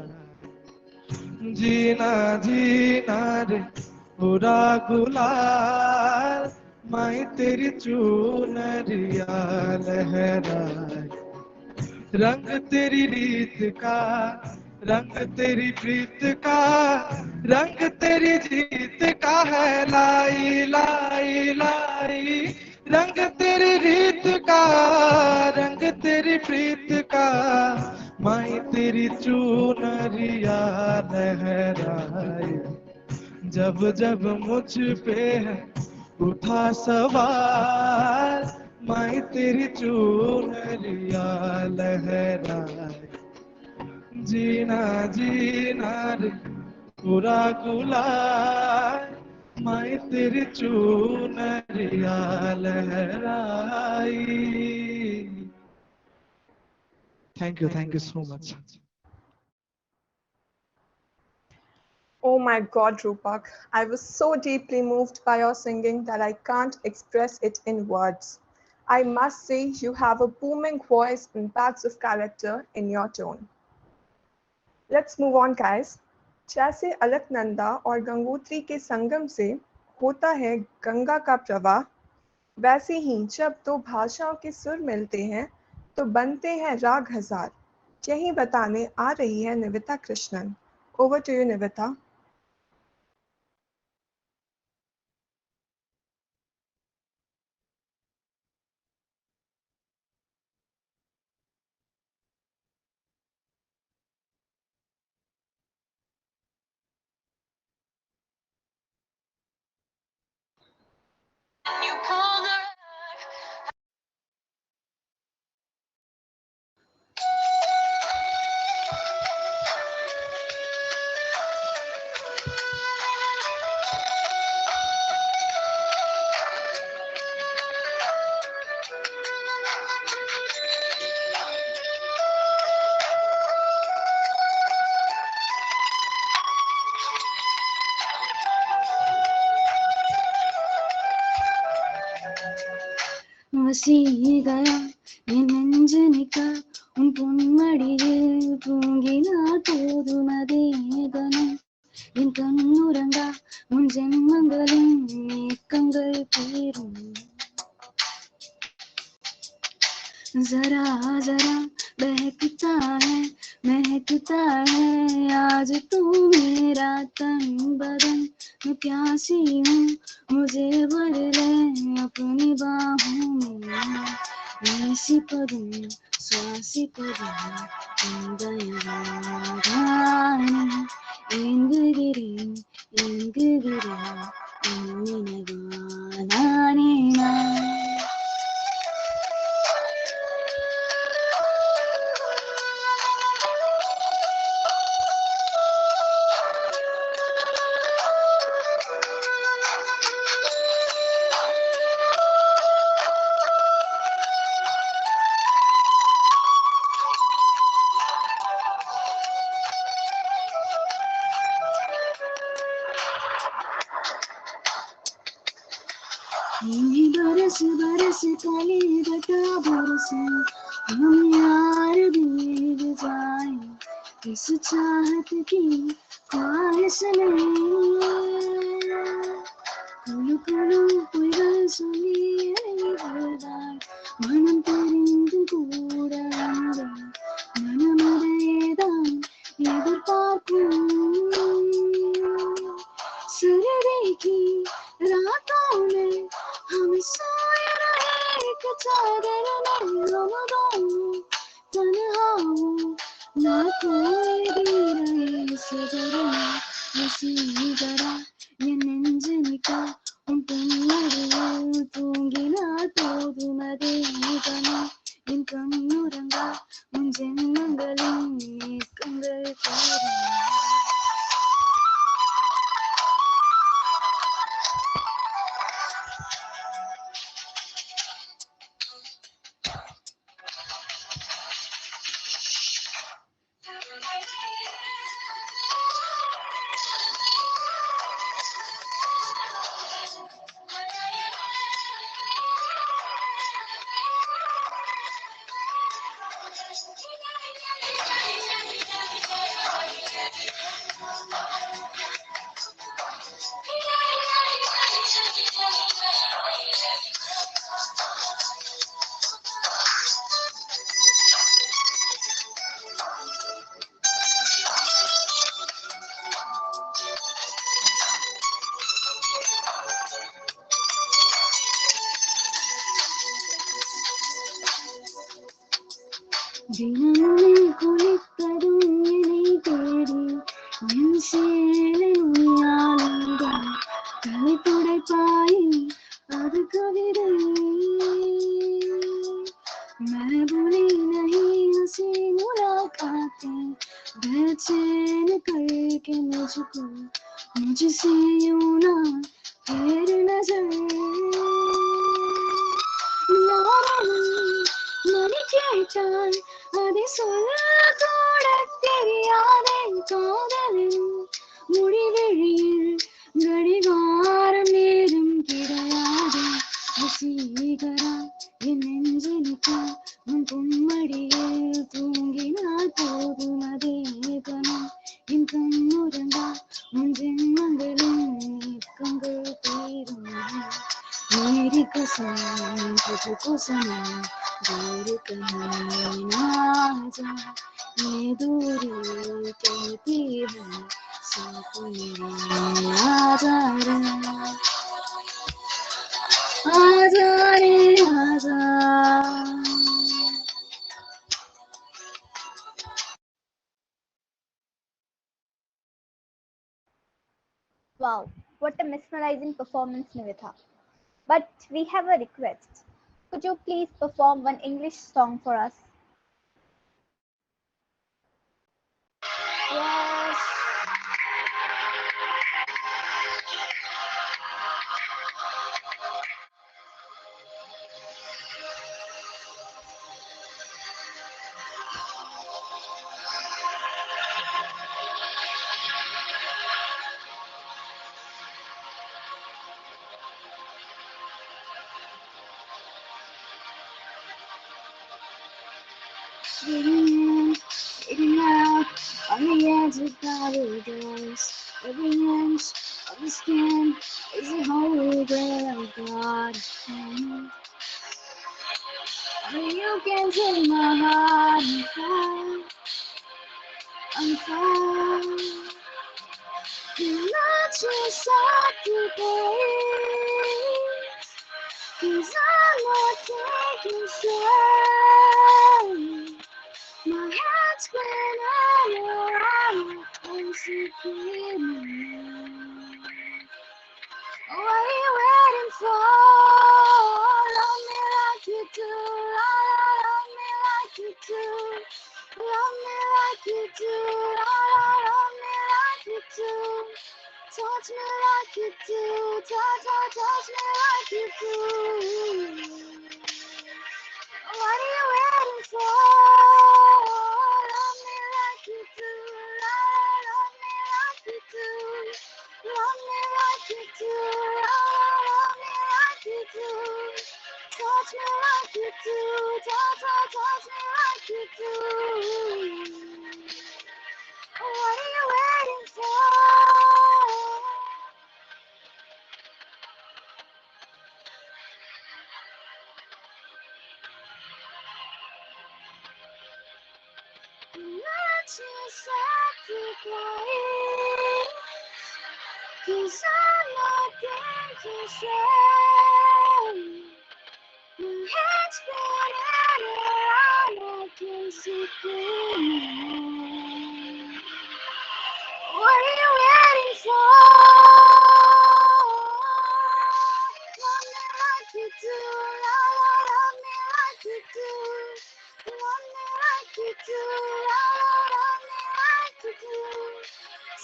जीना जीना रे पूरा गुलाल माई तेरी चूनरिया लहराए रंग तेरी रीत का रंग तेरी प्रीत का रंग तेरी जीत का है लाई लाई लाई रंग तेरी रीत का रंग तेरी प्रीत का माई तेरी चूनरिया लहराए जब जब मुझ पे है उठा सवार माई तेरी चूनरिया लहराए जीना जीना रे पूरा गुलाल माई तेरी चूनरिया लहराई thank you so much Oh my God, Rupak. I was so deeply moved by your singing that I can't express it in words. I must say you have a booming voice and paths of character in your tone. Let's move on, guys. जैसे अलकनंदा और गंगोत्री के संगम से होता है गंगा का प्रवाह, वैसे ही जब दो भाषाओं के सुर मिलते हैं तो बनते हैं राग हजार। यही बताने आ रही है Nivita Krishnan. Over to you, Nivita. Vaseegara என் நெஞ்சனிக்கா உன் பொன்மடியில் தூங்கினால் போதுமதே கணம் என் கண்ணுறங்கா உன் ஜென்மங்களின் ஏக்கங்கள் தீரும் जरा जरा बहकता है आज तू मेरा तन बदन मैं प्यासी हूँ मुझे भर ले अपनी बाहों में ऐसी पदम स्वासी पदम इंगयवानी इंगगिरी इन्निनगानानी ना बरस बरस कली बता बरस हम यार भीग जाए इस चाहत की ख्वाहिश में कुलु कुलु पुयल सुनिए बरदार मनम तेरिंदु कूड़ा मनमुदैदान एदिर्पार्क्कुम सरदे की रातों में हम सोए रहे एक चादर में हम दोनों तन्हा हूँ ना कोई भी रहे इस घर में वसीगरा ये நெஞ்சனிக்கா உன் பொன்மடியில் தூங்கினால் போதுமதே கணம் என் கண்ணுறங்கா உன் ஜென்மங்களின் ஏக்கங்கள் தீரும் தினமும் குளிப்பதும் என்னை தேடி என் சேலை நுனியாலும் தலை துடைப்பாய் அது கவிதை मैं भूली नहीं हंसी मुलाकातें बेचैन करके मुझको मुझसे यूं ना फेर नजर मनी கேட்டால் அதை சொல்லக்கூட தெரியாதே காதலின் முடிவெளியில் கடிகாரம் நேரம் கிடையாது வசீகரா என் நெஞ்சனிக்கா உன் பொன்மடியில் தூங்கினால் போதும் அதே கணம் என் கண்ணுறங்கா உன் ஜென்மங்களின் ஏக்கங்கள் தீரும் मेरी कसम तुझको सनम दूर कहीं ना जा ये दूरी कहती है साथ मेरे आजा रे आजा रे आजा Wow, what a mesmerizing performance, Nivitha. But we have a request. Could you please perform one English song for us? Yes. Fading in, fading out, on the edge of paradise. Every inch of the skin is a holy grail of God. Only you can take my heart and fire. You're not your sacrifice, 'cause I'm not taking sides. My heart's been all around, and secret me. What are you waiting for? Love me like you do, love me like you do. Love me like you do, love me like you do. Touch me like you do, touch me like you do. What are you waiting for? Love me like you do, love me like you do. Love me like you do, love me like you do. Touch me like you do, touch me like you do. What are you waiting for? Not your sacrifice, 'cause I'm not thinking straight. My head's spinning around, I can see clearly. What are you waiting for? Love me like you do, love me like you do. Love me like you do, love me like you do.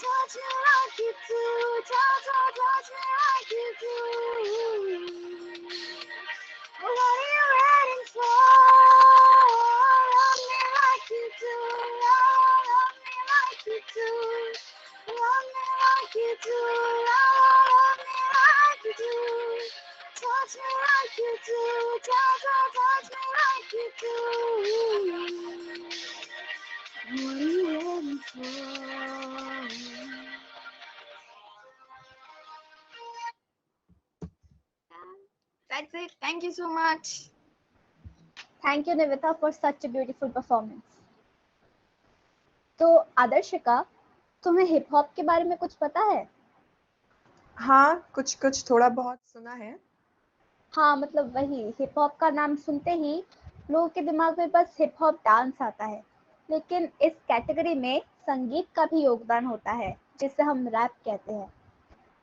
Touch me like you do, touch me like you do. What are you waiting for? Love me like you do, love me like you do. Love me like you do, love me like you do. Touch me like you do, touch me like you do. What are you waiting for? That's it. Thank you so much. Thank you, Nivita, for such a beautiful performance. तो आदर्शिका, तुम्हें hip hop के बारे में कुछ पता है? हाँ, कुछ कुछ थोड़ा बहुत सुना है। हाँ, मतलब वही हिप हॉप का नाम सुनते ही लोगों के दिमाग में बस हिप हॉप डांस आता है, लेकिन इस कैटेगरी में संगीत का भी योगदान होता है, जिसे हम रैप कहते हैं।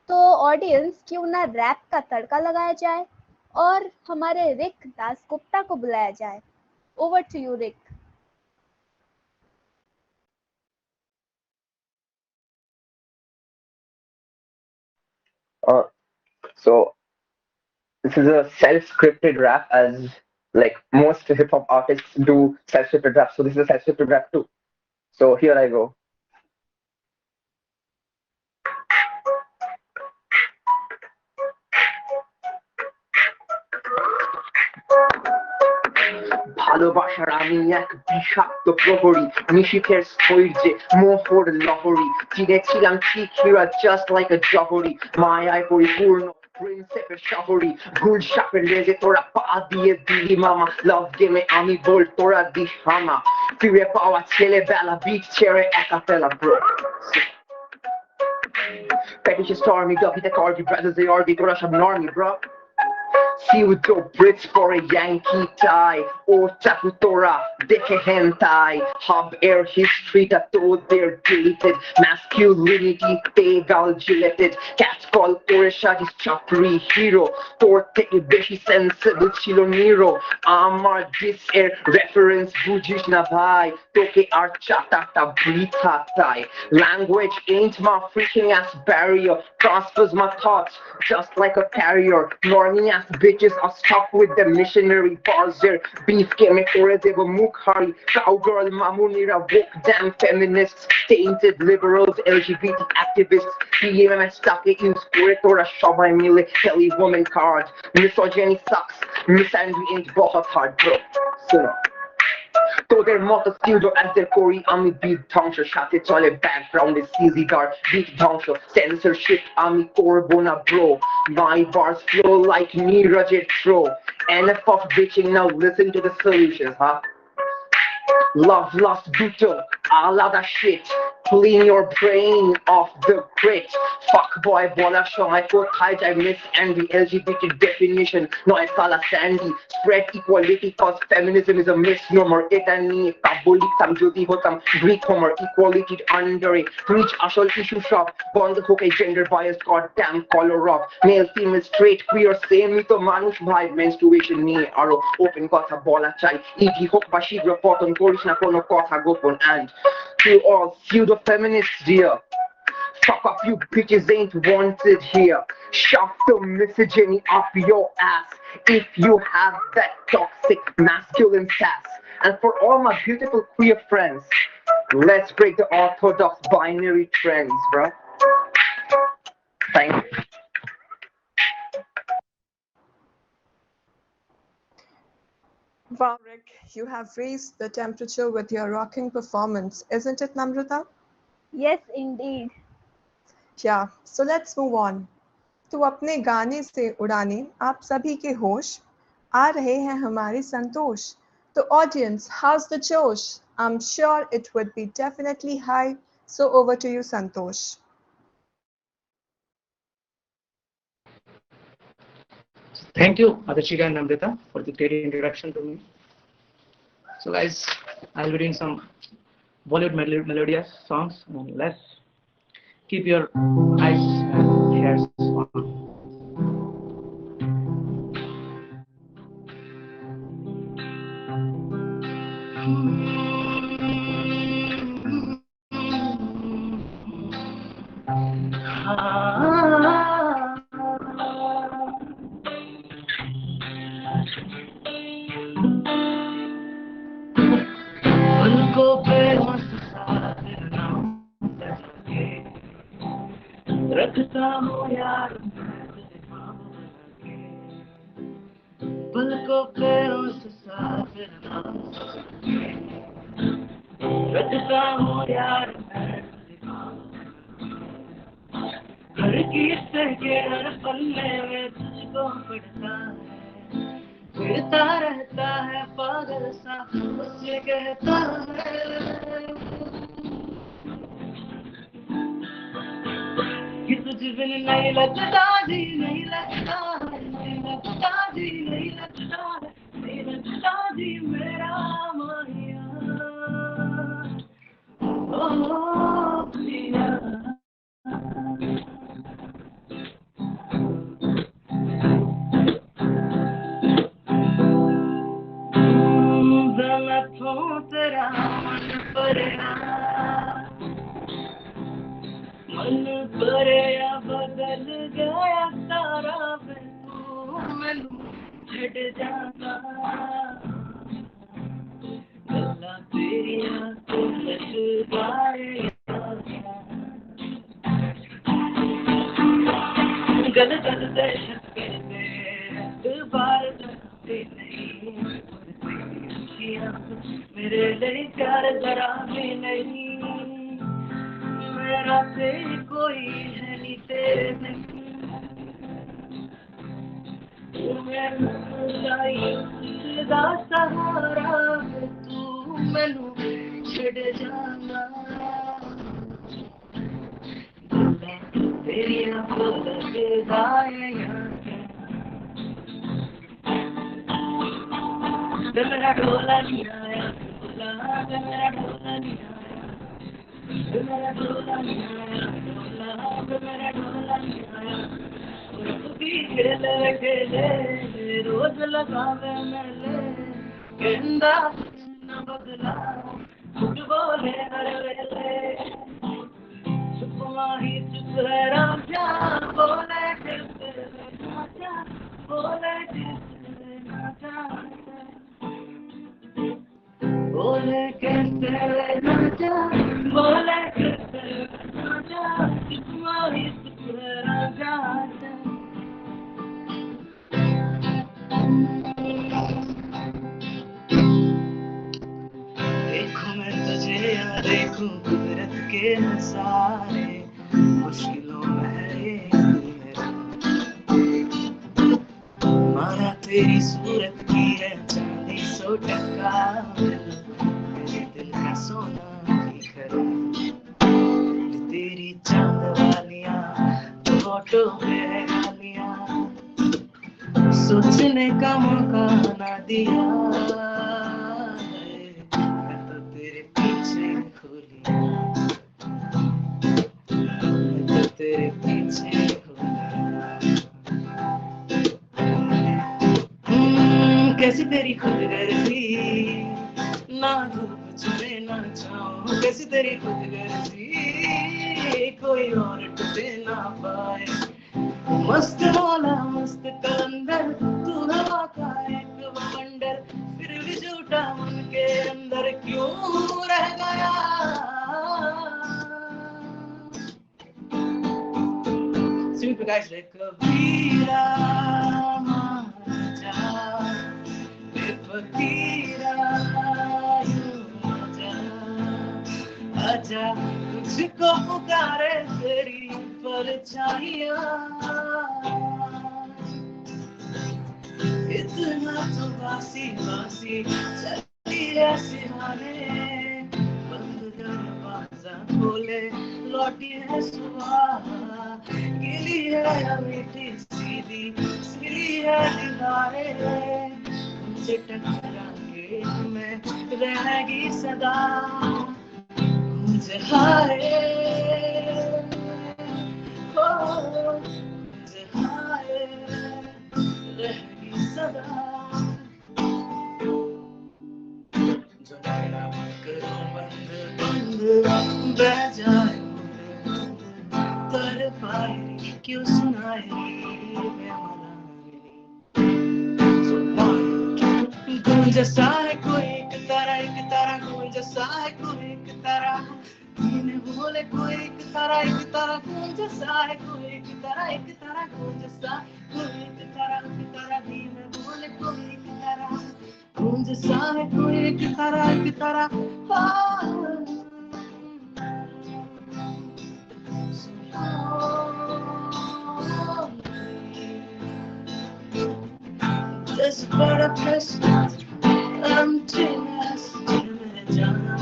तो ऑडियंस, क्यों ना रैप का तड़का लगाया जाए और हमारे रिक दासगुप्ता को बुलाया जाए। Over to you, Rik. So this is a self-scripted rap, as like most hip-hop artists do self-scripted rap. So this is a self-scripted rap too. So here I go. ভালোবাসার আমি এক বিষাক্ত প্রহরী, নিশীথের স্থৈর্যে মোহর লহরী, চিনেছিলাম শিখিরা জাস্ট লাইক আ জহরি, মায়ায় পরিপূর্ণ প্রিন্সেপের শহরী, ভুল সাপের লেজে তোরা পা দিয়ে দিলি মামা, লাভ গেমে আমি বল তোরা দিস হামা, ফিরে পাওয়া ছেলেবেলা বিট ছেড়ে একা ফেলা bro. Fetish stormy, Duffy the Cardi brothers, they argue, তোরা সব normie bro. See with your Brits for a Yankee tie, or Takutora, Deke Hentai, Hub Air history that told they're dated, masculinity, Tegal gilleted, Catcall Oreshagis Chapri hero, Torte Beshi sensible Chilo Nero, Amar this air reference Bujish Navai, Toke Archatata Brita Tai. Language ain't my freaking ass barrier, transfers my thoughts just like a carrier, normie ass bitches are stuck with the missionary buzzer. Beef game করে দেব মুখ হারি, cowgirl মামুনিরা woke damn feminists, tainted liberals, LGBT activists, PMS তাকে use করে তোরা সবাই মিলে Kelly woman card. Misogyny sucks, misandry ain't बहुत hard bro. শোনো তোদের মতো স্টিউডো অ্যান্সার করি আমি বিট ধ্বংস সাথে চলে ব্যাকগ্রাউন্ডে সিজিদার বিট ধ্বংস সেন্সরশিপ আমি করবো না bro my bars flow like Neeraj's throw enough of bitching now listen to the solutions huh love lost brutal আলাদা shit clean your brain of the grit fuck boy বলার সময় কোথায় যায় miss Andy LGBT definition নয় সালা Sandy spread equality cause feminism is a misnomer এটা নিয়ে কাব্য লিখতাম যদি হতাম Greek Homer equality under it reach আসল ইস্যু সব বন্ধ হোক এই gender bias god damn color of male female straight queer same তো মানুষ ভাই menstruation নিয়ে আরো open কথা বলা চাই ইডি হোক বা শীঘ্র পতন করিস না কোনো কথা গোপন and to all pseudo feminists dear fuck up you bitches ain't wanted here shove the misogyny up your ass if you have that toxic masculine sass and for all my beautiful queer friends let's break the orthodox binary trends bro thank you Wow, Rick, you have raised the temperature with your rocking performance, isn't it, Namrata? Yes, indeed. Yeah, so let's move on. तो अपने गाने से उड़ाने आप सभी के होश आ रहे हैं हमारे संतोष तो audience, how's the जोश? I'm sure it would be definitely high, so over to you, Santosh. Thank you, Adashika and Namrata, for the great introduction to me. So, guys, I'll be doing some Bollywood melodious songs. And let's keep your eyes and ears on. रखता हूँ यार पलकों पे उस साबिर नाम रखता हूँ यार घर की सह के हर पल्ले में तुझको पड़ता है फिरता रहता है पागल सा उससे कहता है कि तुझ बिन नहीं लगता जी नहीं लगता नहीं लगता जी नहीं लगता नहीं लगता जी मेरा माहिया ओ पिया गलतों तेरा मन परेया मन परेया बदल गया तारा मैं तू मैनू छड़ जाना गल्ला तेरिया तो लजवाए गल गल दहशत करते बार करते नहीं मेरे लिए प्यार जरा भी नहीं मेरा तेरी कोई है नहीं तेरे नहीं मेरा सहारा तू मैनू छड़ जाना तेरी आंखों लगे गाए मेरा ढोला नहीं आया मेरा ढोला नहीं आया मेरा ढोला नहीं आया मेरा ढोला नहीं आया खेले खेले रोज लगावे मेले गेंदा न बदला झूठ बोले हर वेले छुपवा ही चुप है राजा बोले किससे राजा बोले किससे राजा बोले कैसे राजा बोले कैसे राजा छुपवा ही चुप है राजा सारे मुश्किलों में ये दिल मेरा माना तेरी सूरत की है चांदी 100% मेरे दिल का सोना की खरी तेरी चांद वालियां फोटो में गालियां सोचने का मौका ना दिया मैं तो तेरे पीछे खोली मैं तो तेरे पीछे कैसी तेरी खुदगर्जी ना धूप छुए ना छाऊं कैसी तेरी खुदगर्जी कोई और टूटे ना पाए मस्त मौला मस्त कलंदर तू हवा का एक बवंडर फिर भी झूठा मन के अंदर क्यों रह गया सिंग टू गाइस लाइक कबीरा मान जा फकीरा आजा तुझको पुकारे तेरी परछाइयां इतना तो बासी बासी चली है सिहाने बंद दरवाजा खोले लौटी है सुबह गिली है या मीठी सीधी सिली है दीवारें से टकरा के मैं रहेगी सदा मुझे हाय मुझे हाय रहेगी सदा जो नैना करो बंद बंद बह जाए तर पाएगी क्यों सुनाएगी गूंज सा है कोई एक तारा गूंज सा है कोई एक तारा धीमे बोले कोई एक तारा गूंज सा है कोई एक तारा गूंज सा कोई एक तारा धीमे बोले कोई एक तारा गूंज सा है कोई एक तारा This bada press emptiness में जाना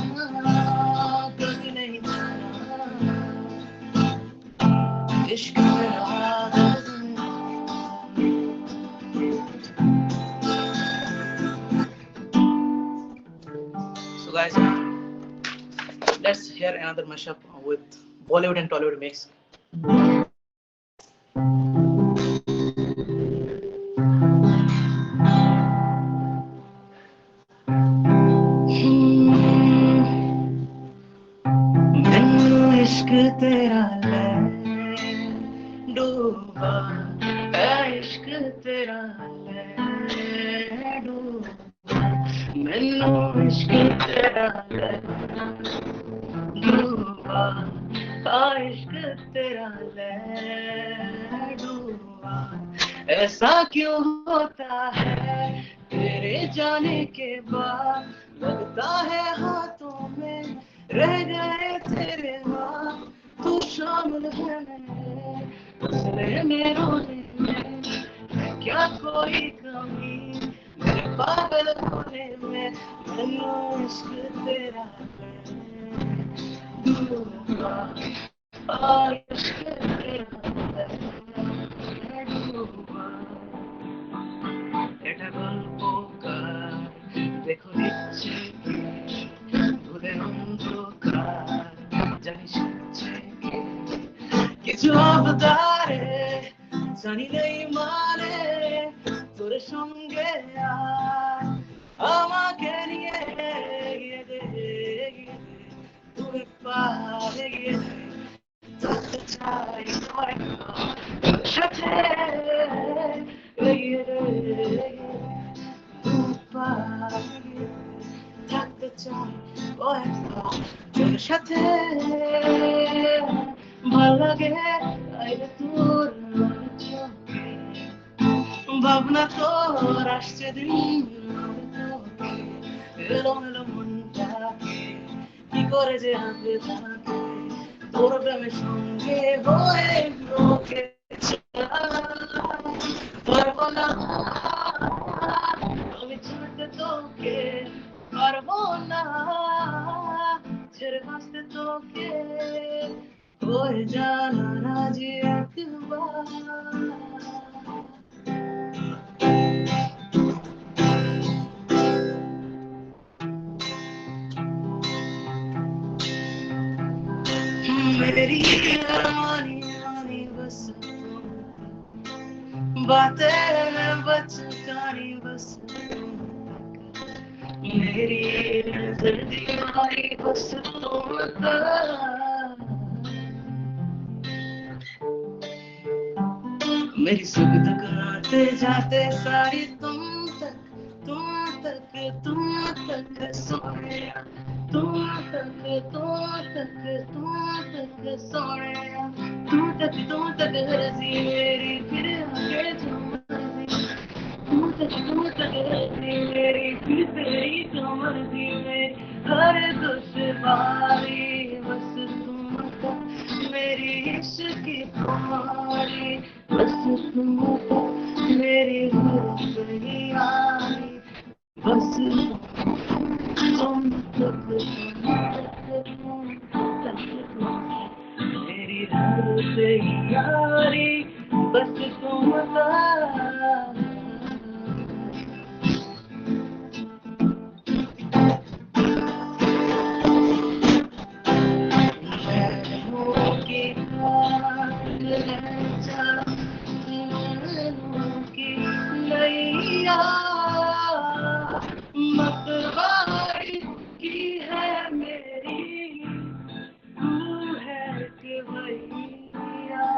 कभी नहीं जाना इश्क मेरा आदत So guys, let's hear another mashup with Bollywood and Tollywood mix. तेरा ले डूबा इश्क तेरा ले डूबा मैनू इश्क तेरा ले डूबा इश्क तेरा ले डूबा ऐसा क्यों होता है तेरे जाने के बाद लगता है हाथों में रह गए तेरे हाथ तू शामिल है मेरे में रोने में क्या कोई कमी मेरे पागल होने में मैनू इश्क तेरा डूबा इश्क तेरा डूबा এটা গল্পকার দেখো নিচ্ছে ধুলে অন্ধকার জানিস কিছু অবতারে জানি নেই মানে তোর সঙ্গে আমাকে নিয়ে গিয়ে দে তুই পারে গিয়ে থাকতে চাই তোর সাথে গিয়ে দে তুই পারে থাকতে চাই তোর সাথে ভাল লাগে আইলে তোর চোখে ভাবনা তোর আসছে দিন এলো মেলো মনটাকে কি করে যে আঁকবে থাকে করবে আমি সঙ্গে হয়ে রোকে পারবো না আমি ছুটতে তোকে পারবো না ছেড়ে বাঁচতে তোকে হয়ে জানা রাজি একবার मेरी रानी रानी बस बातें में बचकानी बस मेरी नजर दीवारी बस तुम मेरी सुख दुख आते जाते सारी तुम तक सोने तुम तक सोने तुम तक हरसी मेरी फिर आगे जो मर्जी तुम तक हरसी मेरी फिर तेरी जो मर्जी मेरी हर दुश्वारी बस तुम तक मेरी इश्क की तुम्हारी बस तुम तक मेरी जिंदगी आई बस तुम तक मेरी जिंदगी बस तुम तक मतवारी की है मेरी तू है कि भैया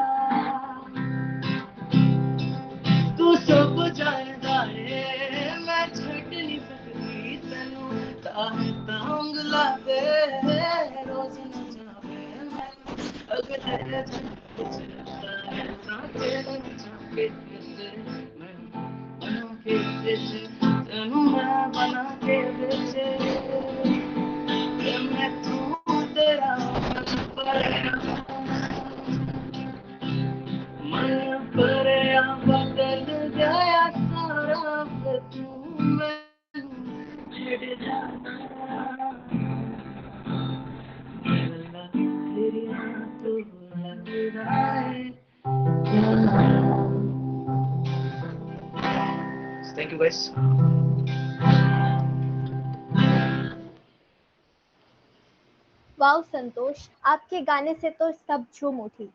तू सब जानदा है मैं छट नहीं सकती तेनू ताहे तांग ला दे रोज न जावे अगर तेरे चलता है तेरे जाके मैं बना के बेचे तेनू मैं बना के बेचे मैं तू तेरा मन पर बदल गया सारा तू मैं छड़ जाना तेरी तो लग रहा है Thank you guys. वाओ संतोष, आपके गाने से तो सब झूम उठी।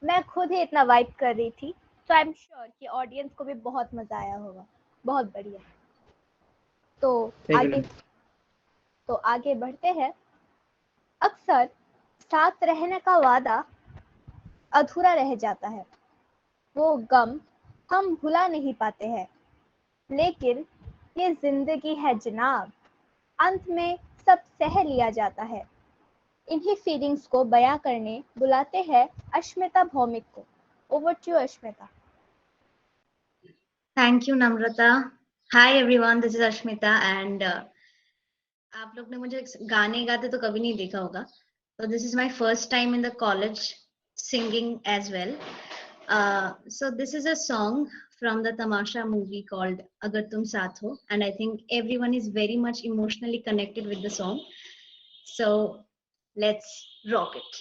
मैं खुद ही इतना वाइब कर रही थी, तो आई एम श्योर कि ऑडियंस को भी बहुत मजा आया होगा। बहुत बढ़िया। तो आगे बढ़ते हैं। अक्सर साथ रहने का वादा अधूरा रह जाता है, वो गम हम भुला नहीं पाते हैं, लेकिन ये जिंदगी है जनाब, अंत में सब सह लिया जाता है। इन्हीं फीलिंग्स को बयां करने बुलाते हैं अश्मिता भौमिक को। Over to Ashmita. Thank you Namrata. Hi everyone, this is Ashmita and आप लोग ने मुझे गाने गाते तो कभी नहीं देखा होगा, तो this is my first time in the college singing as well. So this is a song from the Tamasha movie called Agar Tum Saath Ho, and I think everyone is very much emotionally connected with the song. So let's rock it.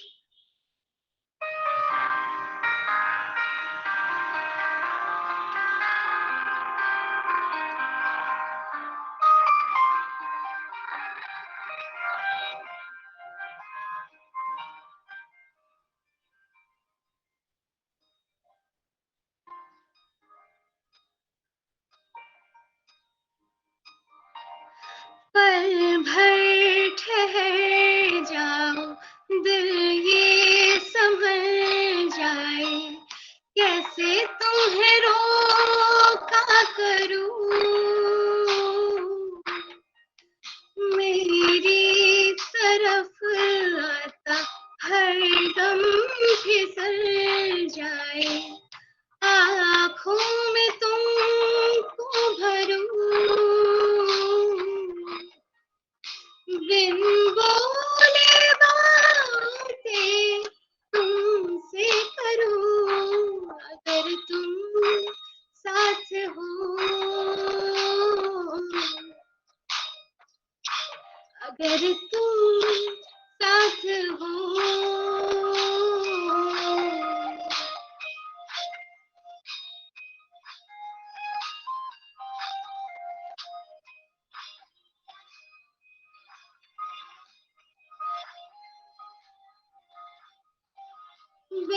पल भर ठहर जाओ, दिल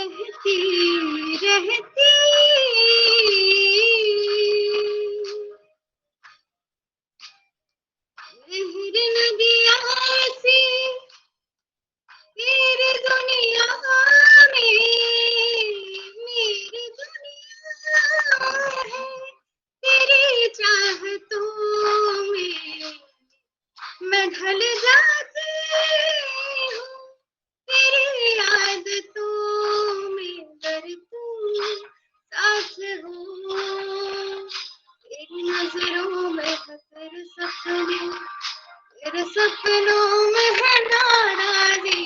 कहती रहती लहर नदियाँ से तेरी दुनिया में मेरी दुनिया है तेरी चाहतों में मैं ढल जाती हूँ तेरी आदतों में अगर तू साथ हो तेरी नजरों में है तेरे सपनों में है नाराजी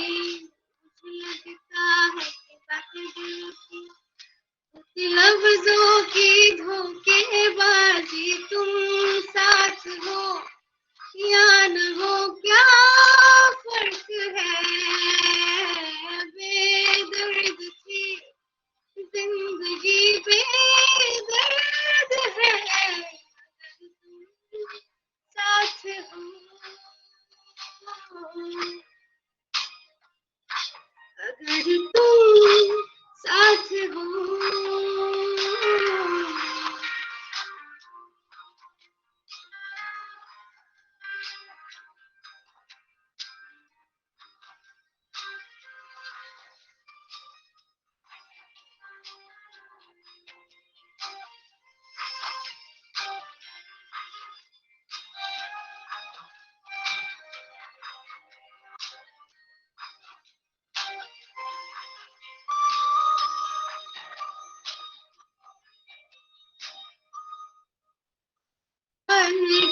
मुझे लगता है कि बातें दिल की लफ्जों की धोखेबाजी तुम साथ हो या न हो क्या फर्क है बेदर्द थी जिंदगी बेदर्द है साथ हो अगर तुम साथ हो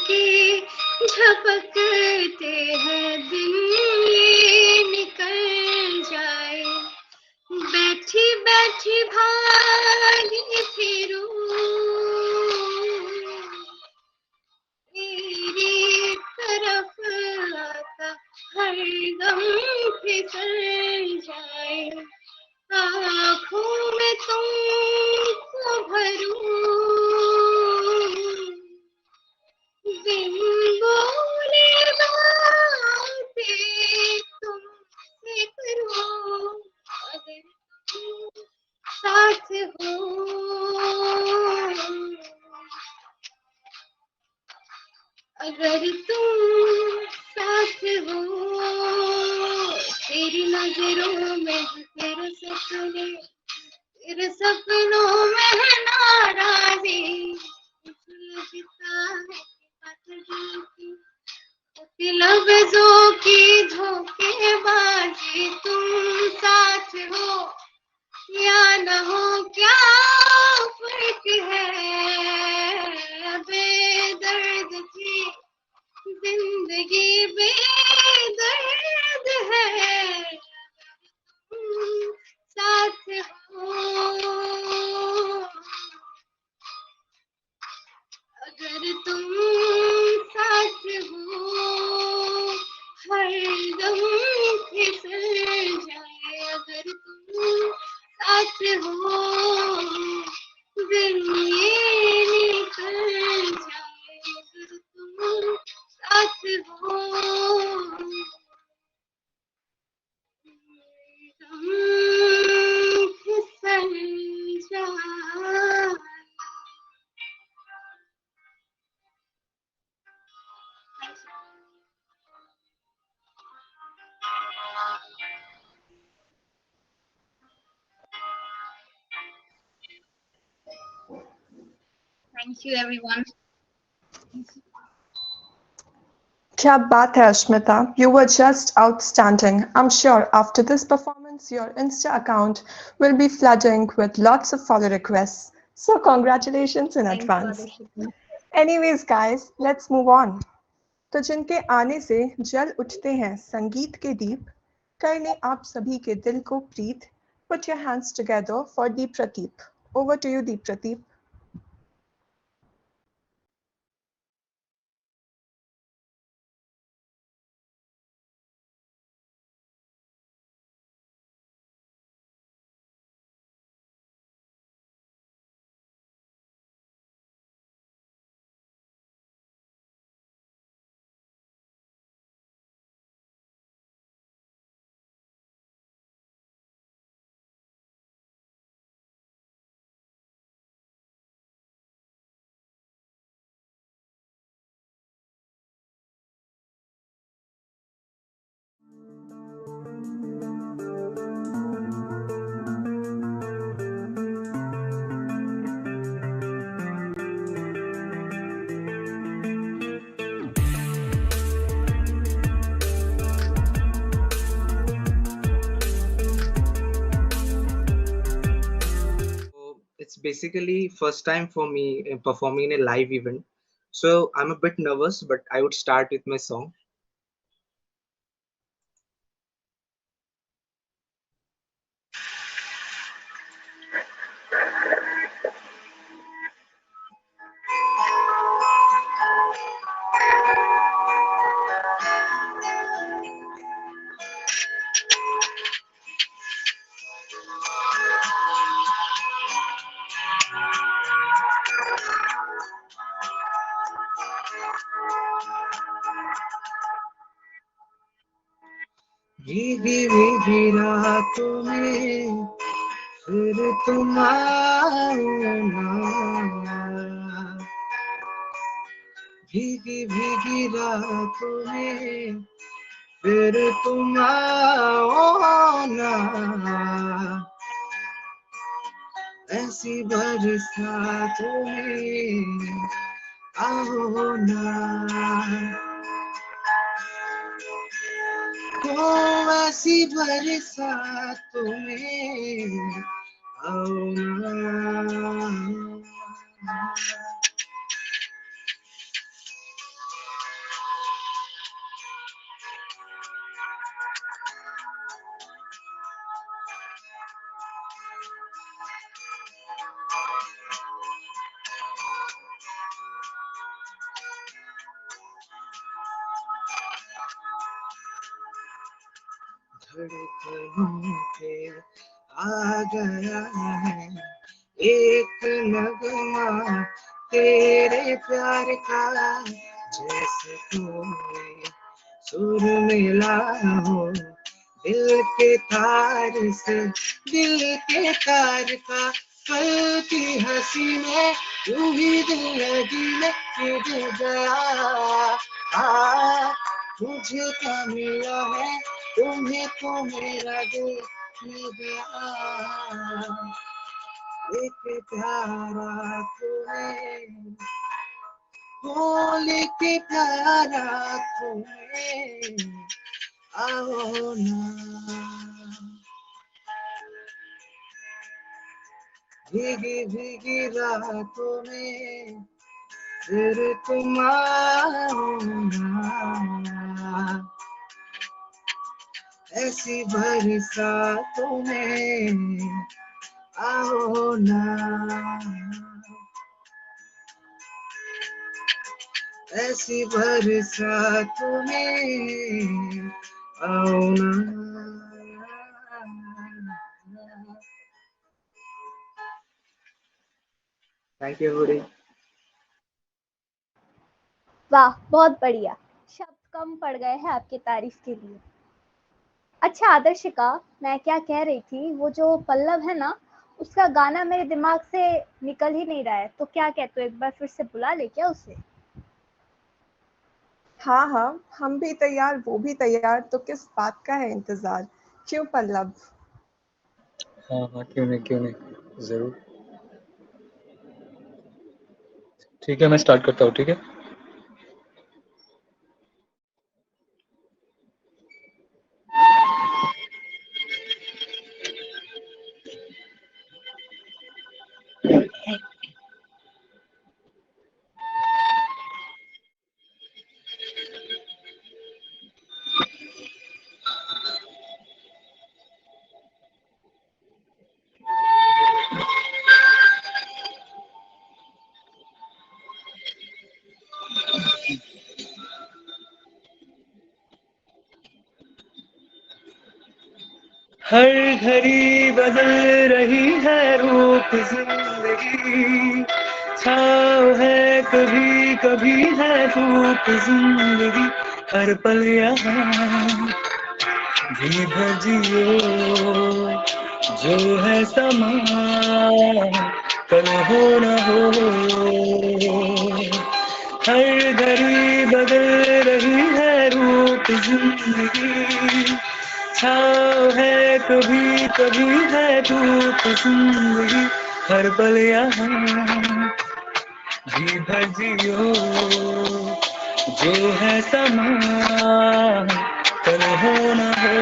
के झपकते हैं दिन ये निकल जाए बैठी बैठी भागी फिरूं तेरी तरफ आता हर दम फिसल जाए आँखों में तुमको भरूं बिन बोले बातें तुमसे करूं अगर तुम साथ हो अगर तुम साथ हो तेरी नजरों में है तेरे सपनों में है नाराजी मुझे लगता है लफ्जों की धोखेबाजी तुम साथ हो या न हो क्या फर्क है बेदर्द थी जिंदगी बेदर्द है तुम साथ हो अगर तुम साथ हो हर दम फिसल जाए अगर तुम साथ हो दिन ये निकल जाए अगर तुम साथ हो दम फिसल जाए Thank you, everyone. क्या बात है Ashmita, you were just outstanding. I'm sure after this performance your Insta account will be flooding with lots of follow requests. So congratulations in Thank you, advance. Adashika. Anyways guys, let's move on. तो जिनके आने से जल उठते हैं संगीत के दीप करने आप सभी के दिल को प्रीत Put your hands together for Deep Prateep. Over to you, Deep Prateep. it's basically first time for me in performing in a live event. So I'm a bit nervous, but I would start with my song. भीगी भीगी रातों में फिर तुम आओ ना, भीगी भीगी रातों में फिर तुम आओ ना, ऐसी बरसातों में आओ ना, तो ऐसी बरसातों में आओ ना। धड़कनों पे आ गया है एक नगमा तेरे प्यार का, जैसे कोई सुर मिला हो दिल के तार से, दिल के तार का, कल की हंसी में यूं ही दिल लगी में गिर गया। मुझे क्या मिला है तुम्हें तो मेरा दिल मिल गया, लेके प्यारा तुम्हें, वो लेके प्यारा तुम्हें आओ ना, भीगी भीगी रातों में फिर तुम आओ ना, ऐसी बरसातों में आओ ना, ऐसी बरसातों में आओ ना। Thank you everybody. वाह, बहुत बढ़िया। शब्द कम पड़ गए हैं आपकी तारीफ के लिए। अच्छा आदर्शिका, मैं क्या कह रही थी, वो जो पल्लव है ना, उसका गाना मेरे दिमाग से निकल ही नहीं रहा है, तो क्या कहते हो एक बार फिर से बुला ले क्या उसे? हाँ हाँ, हम भी तैयार, वो भी तैयार, तो किस बात का है इंतजार? क्यों पल्लव? हाँ हाँ, क्यों नहीं, जरूर। ठीक है, मैं स्टार्ट करता हूँ। ठीक है, हर घड़ी बदल रही है रूप जिंदगी, छाँव है कभी कभी है धूप जिंदगी, हर पल यहाँ जी भर जियो, जो है समा कल हो न हो, हर घड़ी बदल रही है रूप जिंदगी, छाँव है कभी कभी है धूप जिंदगी, हर पल यहाँ जी भर जियो, जो है समा कल हो न हो।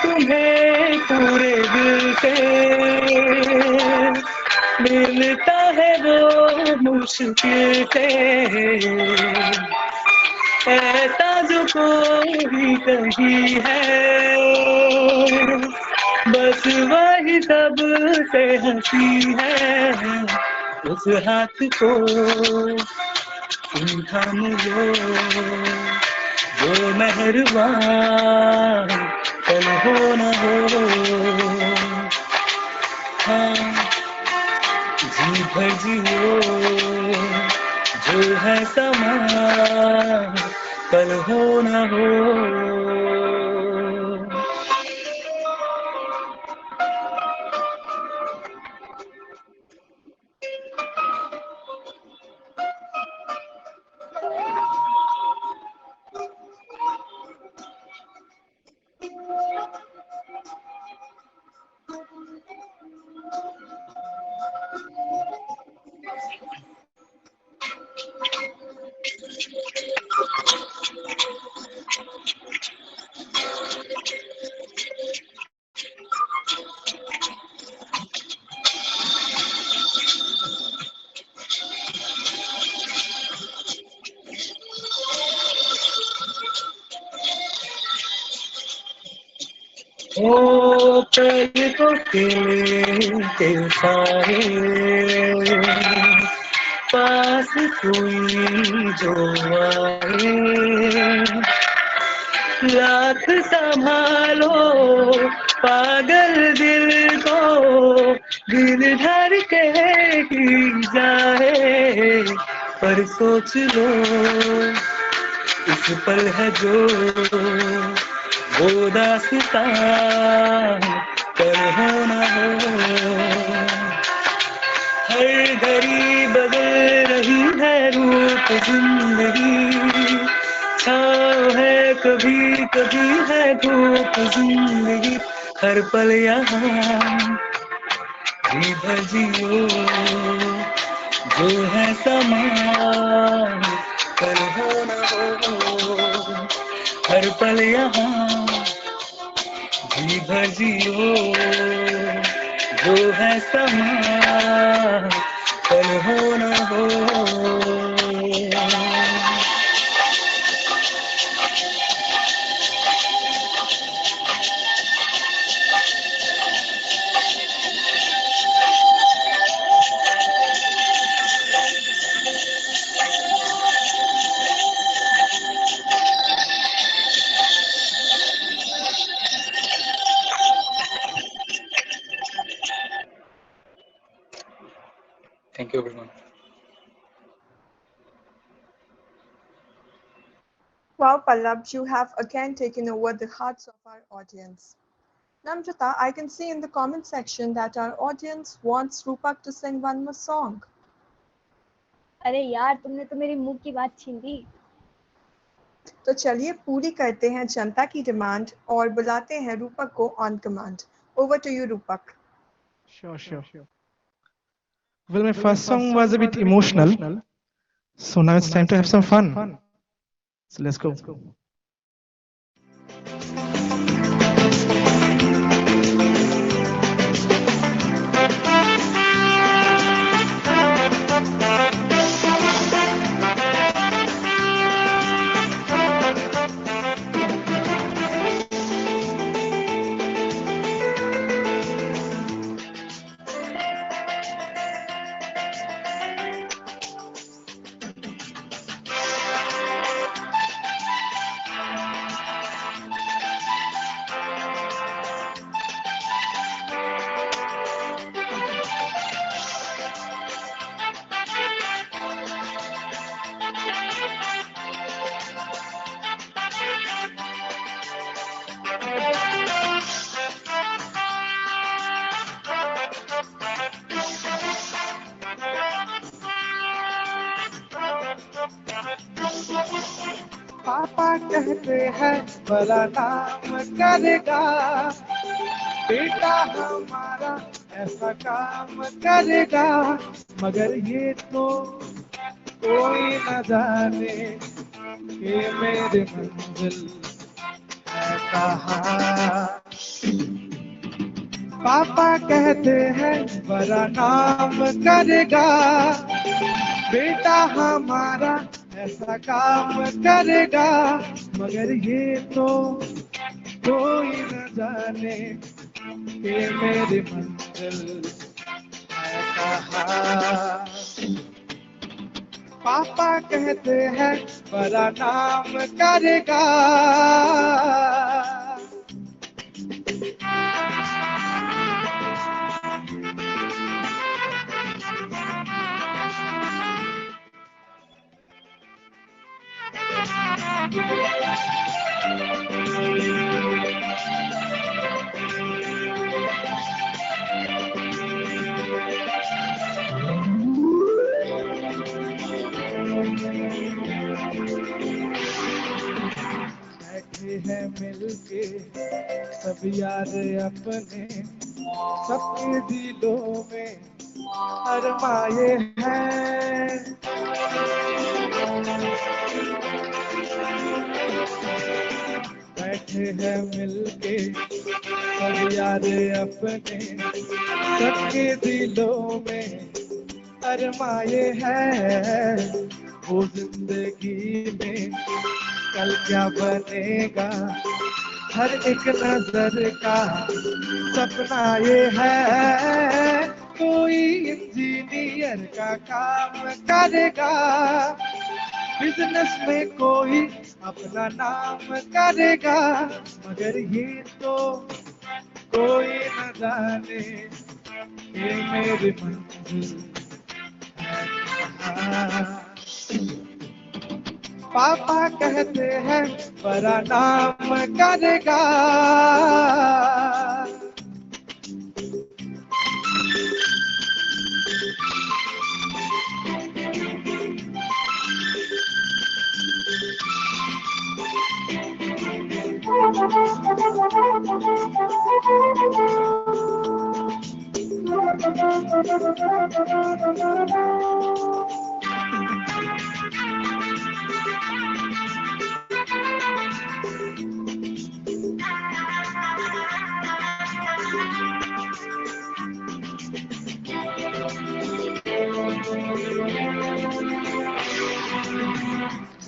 तुम्हें पूरे दिल से, मिलता है वो मुश्किल से, ऐसा जो कोई कहीं है, बस वही सबसे हंसी है। उस हाथ को तुम थाम लो, जो मेहरबान कल हो न हो। हाँ, जी भर जियो, जो है समा कल हो न हो। ओ पलकों के साए पास कोई जो आए, लाख संभालो पागल दिल को, दिल धर के ही जाए। पर सोच लो इस पल है जो वो दास्तां कल हो न हो। हर घड़ी बदल रही है रूप जिंदगी, छाँव है कभी कभी है धूप जिंदगी। हर पल यहाँ जी भर जियो, जो है समा कल हो न हो। हर पल यहाँ जी भर जियो, जो है समा कल हो न हो। Thank you everyone. Wow, Pallab, you have again taken over the hearts of our audience. Namrata, I can see in the comment section that our audience wants Rupak to sing one more song. अरे यार, तुमने तो मेरी मुंह की बात छीन ली। तो चलिए पूरी करते हैं जनता की डिमांड और बुलाते हैं रूपक को on command. Over to you, Rupak. Sure. Well, my first song was a bit emotional, so now it's time to have some fun. So let's go. पापा कहते हैं भला नाम करेगा, बेटा हमारा ऐसा काम करेगा, मगर ये तो कोई न जाने कि मेरी मंजिल है कहाँ। पापा कहते हैं बड़ा नाम करेगा, बेटा हमारा ऐसा काम करेगा, मगर ये तो कोई न जाने कि मेरी मंजिल है कहाँ। पापा कहते हैं बड़ा नाम करेगा। बैठे हैं मिलके सब यार अपने, सबके दिलों में अरमाए हैं। बैठे हैं मिलके सब यार अपने, सबके दिलों में अरमाए हैं। वो जिंदगी में कल क्या बनेगा, हर एक नजर का सपना ये है। कोई इंजीनियर का काम करेगा, बिजनेस में कोई अपना नाम करेगा, मगर ये तो कोई न जाने ये मेरी मंजिल है कहाँ। पापा कहते हैं बड़ा नाम करेगा।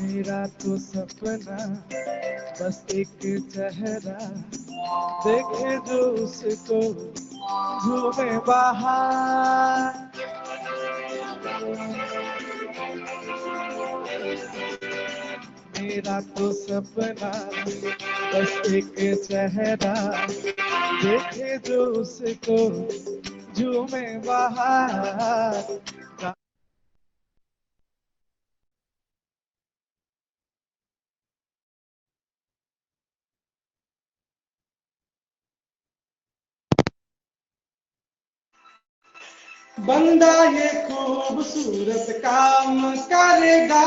मेरा तो सपना बस एक चेहरा देखे जो उसको घूमे बाहर। मेरा तो सपना बस एक चेहरा देखे जो उसको झूमे बाहर। बंदा ये खूबसूरत काम करेगा,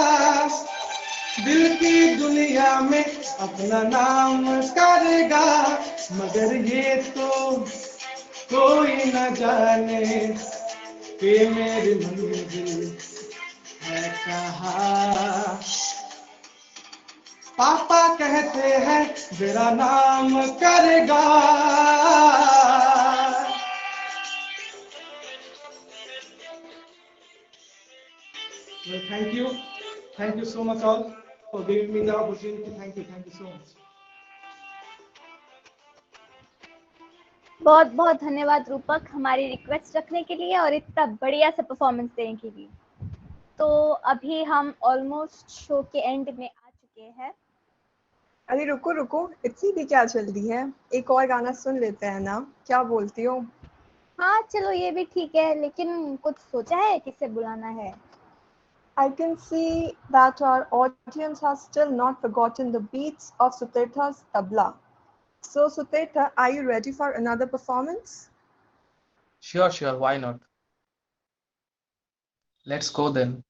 दिल की दुनिया में अपना नाम करेगा, मगर ये तो कोई न जाने कि मेरी मंजिल है कहाँ। पापा कहते हैं मेरा नाम करेगा। Well, thank you so much all for giving me the opportunity. Thank you so much. बहुत बहुत धन्यवाद रूपक, हमारी रिक्वेस्ट रखने के लिए और इतना बढ़िया से परफॉर्मेंस देने के लिए। तो अभी हम ऑलमोस्ट शो के एंड में आ चुके हैं। अरे रुको रुको, इतनी भी क्या जल्दी है, एक और गाना सुन लेते हैं ना, क्या बोलती हो? हाँ चलो ये भी ठीक है, लेकिन कुछ सोचा है किसे बुलाना है? I can see that our audience has still not forgotten the beats of Sutirtha's tabla. So Sutirtha, are you ready for another performance? Sure, why not? Let's go then.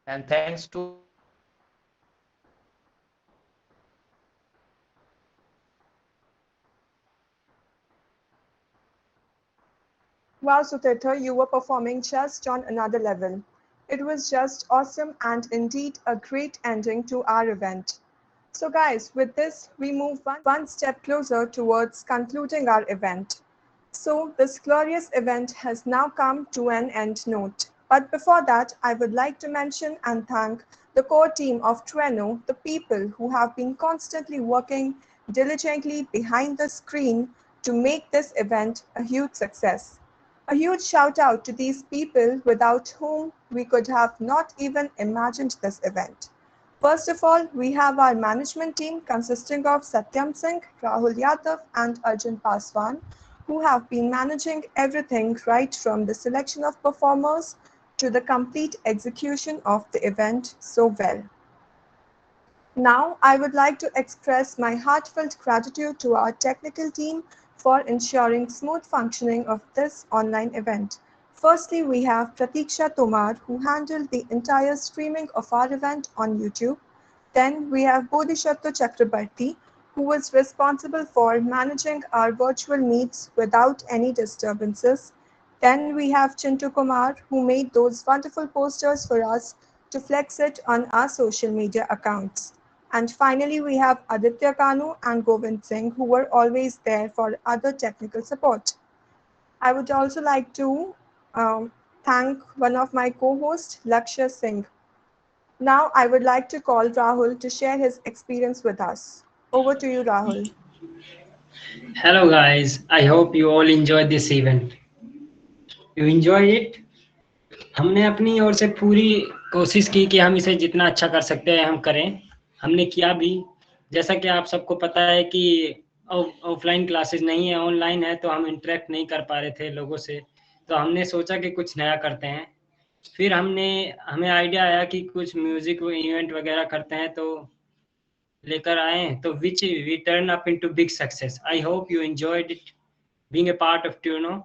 And thanks to Wow, Sutirtha, you were performing just on another level. It was just awesome and indeed a great ending to our event. So guys, with this, we move one step closer towards concluding our event. So this glorious event has now come to an end note. But before that, I would like to mention and thank the core team of Trueno, the people who have been constantly working diligently behind the screen to make this event a huge success. A huge shout out to these people without whom we could have not even imagined this event. First of all, we have our management team consisting of Satyam Singh, Rahul Yadav, and Arjun Paswan, who have been managing everything right from the selection of performers to the complete execution of the event so well. Now, I would like to express my heartfelt gratitude to our technical team for ensuring smooth functioning of this online event. Firstly, we have Pratiksha Tomar, who handled the entire streaming of our event on YouTube. Then we have Bodhisattva Chakrabarti, who was responsible for managing our virtual meets without any disturbances. Then we have Chintu Kumar, who made those wonderful posters for us to flex it on our social media accounts. And finally, we have Aditya Kanu and Govind Singh, who were always there for other technical support. I would also like to thank one of my co-hosts, Lakshya Singh. Now I would like to call Rahul to share his experience with us. Over to you, Rahul. Hello guys, I hope you all enjoyed this event. You enjoy it? हमने अपनी ओर से पूरी कोशिश की कि हम इसे जितना अच्छा कर सकते हैं हम करें. हमने किया भी. जैसा कि आप सबको पता है कि ऑफलाइन क्लासेस नहीं है, ऑनलाइन है, तो हम इंटरेक्ट नहीं कर पा रहे थे लोगों से. तो हमने सोचा कि कुछ नया करते हैं. फिर हमें आइडिया आया कि कुछ म्यूजिक इवेंट वगैरह करते हैं, तो लेकर आए, तो which we turn up into big success. I hope you enjoyed it being a part of Trueno.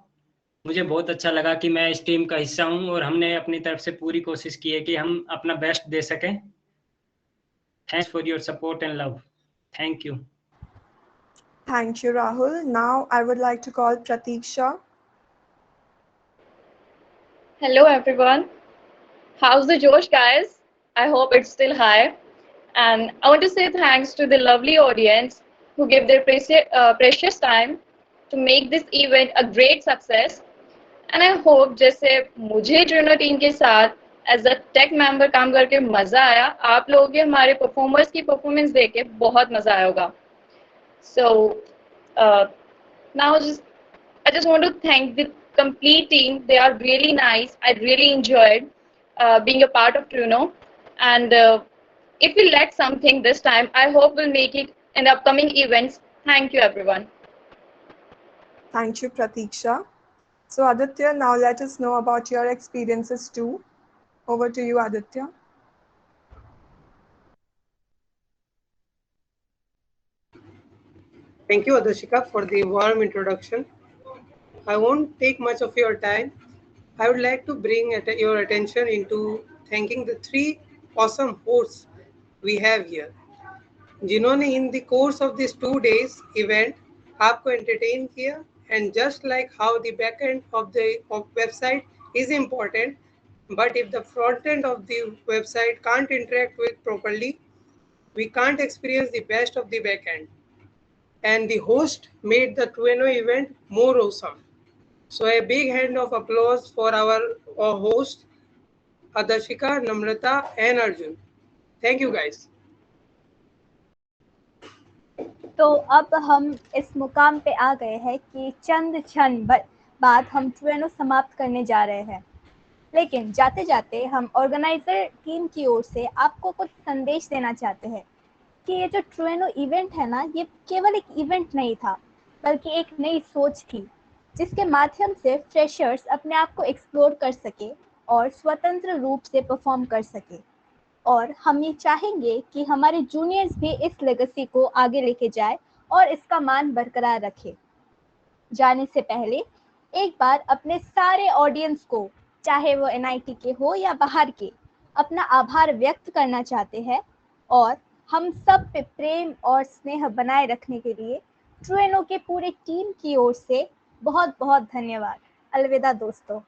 मुझे बहुत अच्छा लगा कि मैं इस टीम का हिस्सा हूं और हमने अपनी तरफ से पूरी कोशिश की है कि हम अपना बेस्ट दे सकें. Thanks for your support and love. Thank you. Thank you, Rahul. Now I would like to call Pratiksha. Hello everyone. How's the Josh, guys? I hope it's still high. And I want to say thanks to the lovely audience who gave their precious time to make this event a great success. And I hope जैसे मुझे Trueno team के साथ as a tech member काम करके मजा आया, आप लोगों के हमारे परफॉर्मर्स की परफॉर्मेंस देख के बहुत मजा आया होगा. So now I just want to thank the complete team. They are really nice. I really enjoyed being a part of Trueno. And if we lack something this time, I hope we'll make it in the upcoming events. Thank you, everyone. Thank you, Pratiksha. So Aditya, now let us know about your experiences too. Over to you, Aditya. Thank you, Adarshika, for the warm introduction. I won't take much of your time. I would like to bring your attention into thanking the three awesome hosts we have here, जिन्होंने in the course of this 2 days event आपको entertain किया, and just like how the back end of the website is important, but if the front end of the website can't interact with properly, we can't experience the best of the back end. And the host made the Trueno event more awesome. So a big hand of applause for our hosts, Adarshika, Namrata, and Arjun. Thank you guys. तो अब हम इस मुकाम पे आ गए हैं कि चंद क्षण बाद हम Trueno समाप्त करने जा रहे हैं. लेकिन जाते जाते हम ऑर्गेनाइजर टीम की ओर से आपको कुछ संदेश देना चाहते हैं कि ये जो Trueno इवेंट है ना, ये केवल एक इवेंट नहीं था, बल्कि एक नई सोच थी, जिसके माध्यम से फ्रेशर्स अपने आप को एक्सप्लोर कर सके और स्वतंत्र रूप से परफॉर्म कर सके. और हम ये चाहेंगे कि हमारे जूनियर्स भी इस लेगेसी को आगे लेके जाए और इसका मान बरकरार रखे. जाने से पहले एक बार अपने सारे ऑडियंस को, चाहे वो NIT के हो या बाहर के, अपना आभार व्यक्त करना चाहते हैं और हम सब पे प्रेम और स्नेह बनाए रखने के लिए ट्रूएनो के पूरे टीम की ओर से बहुत बहुत धन्यवाद। अलविदा दोस्तों।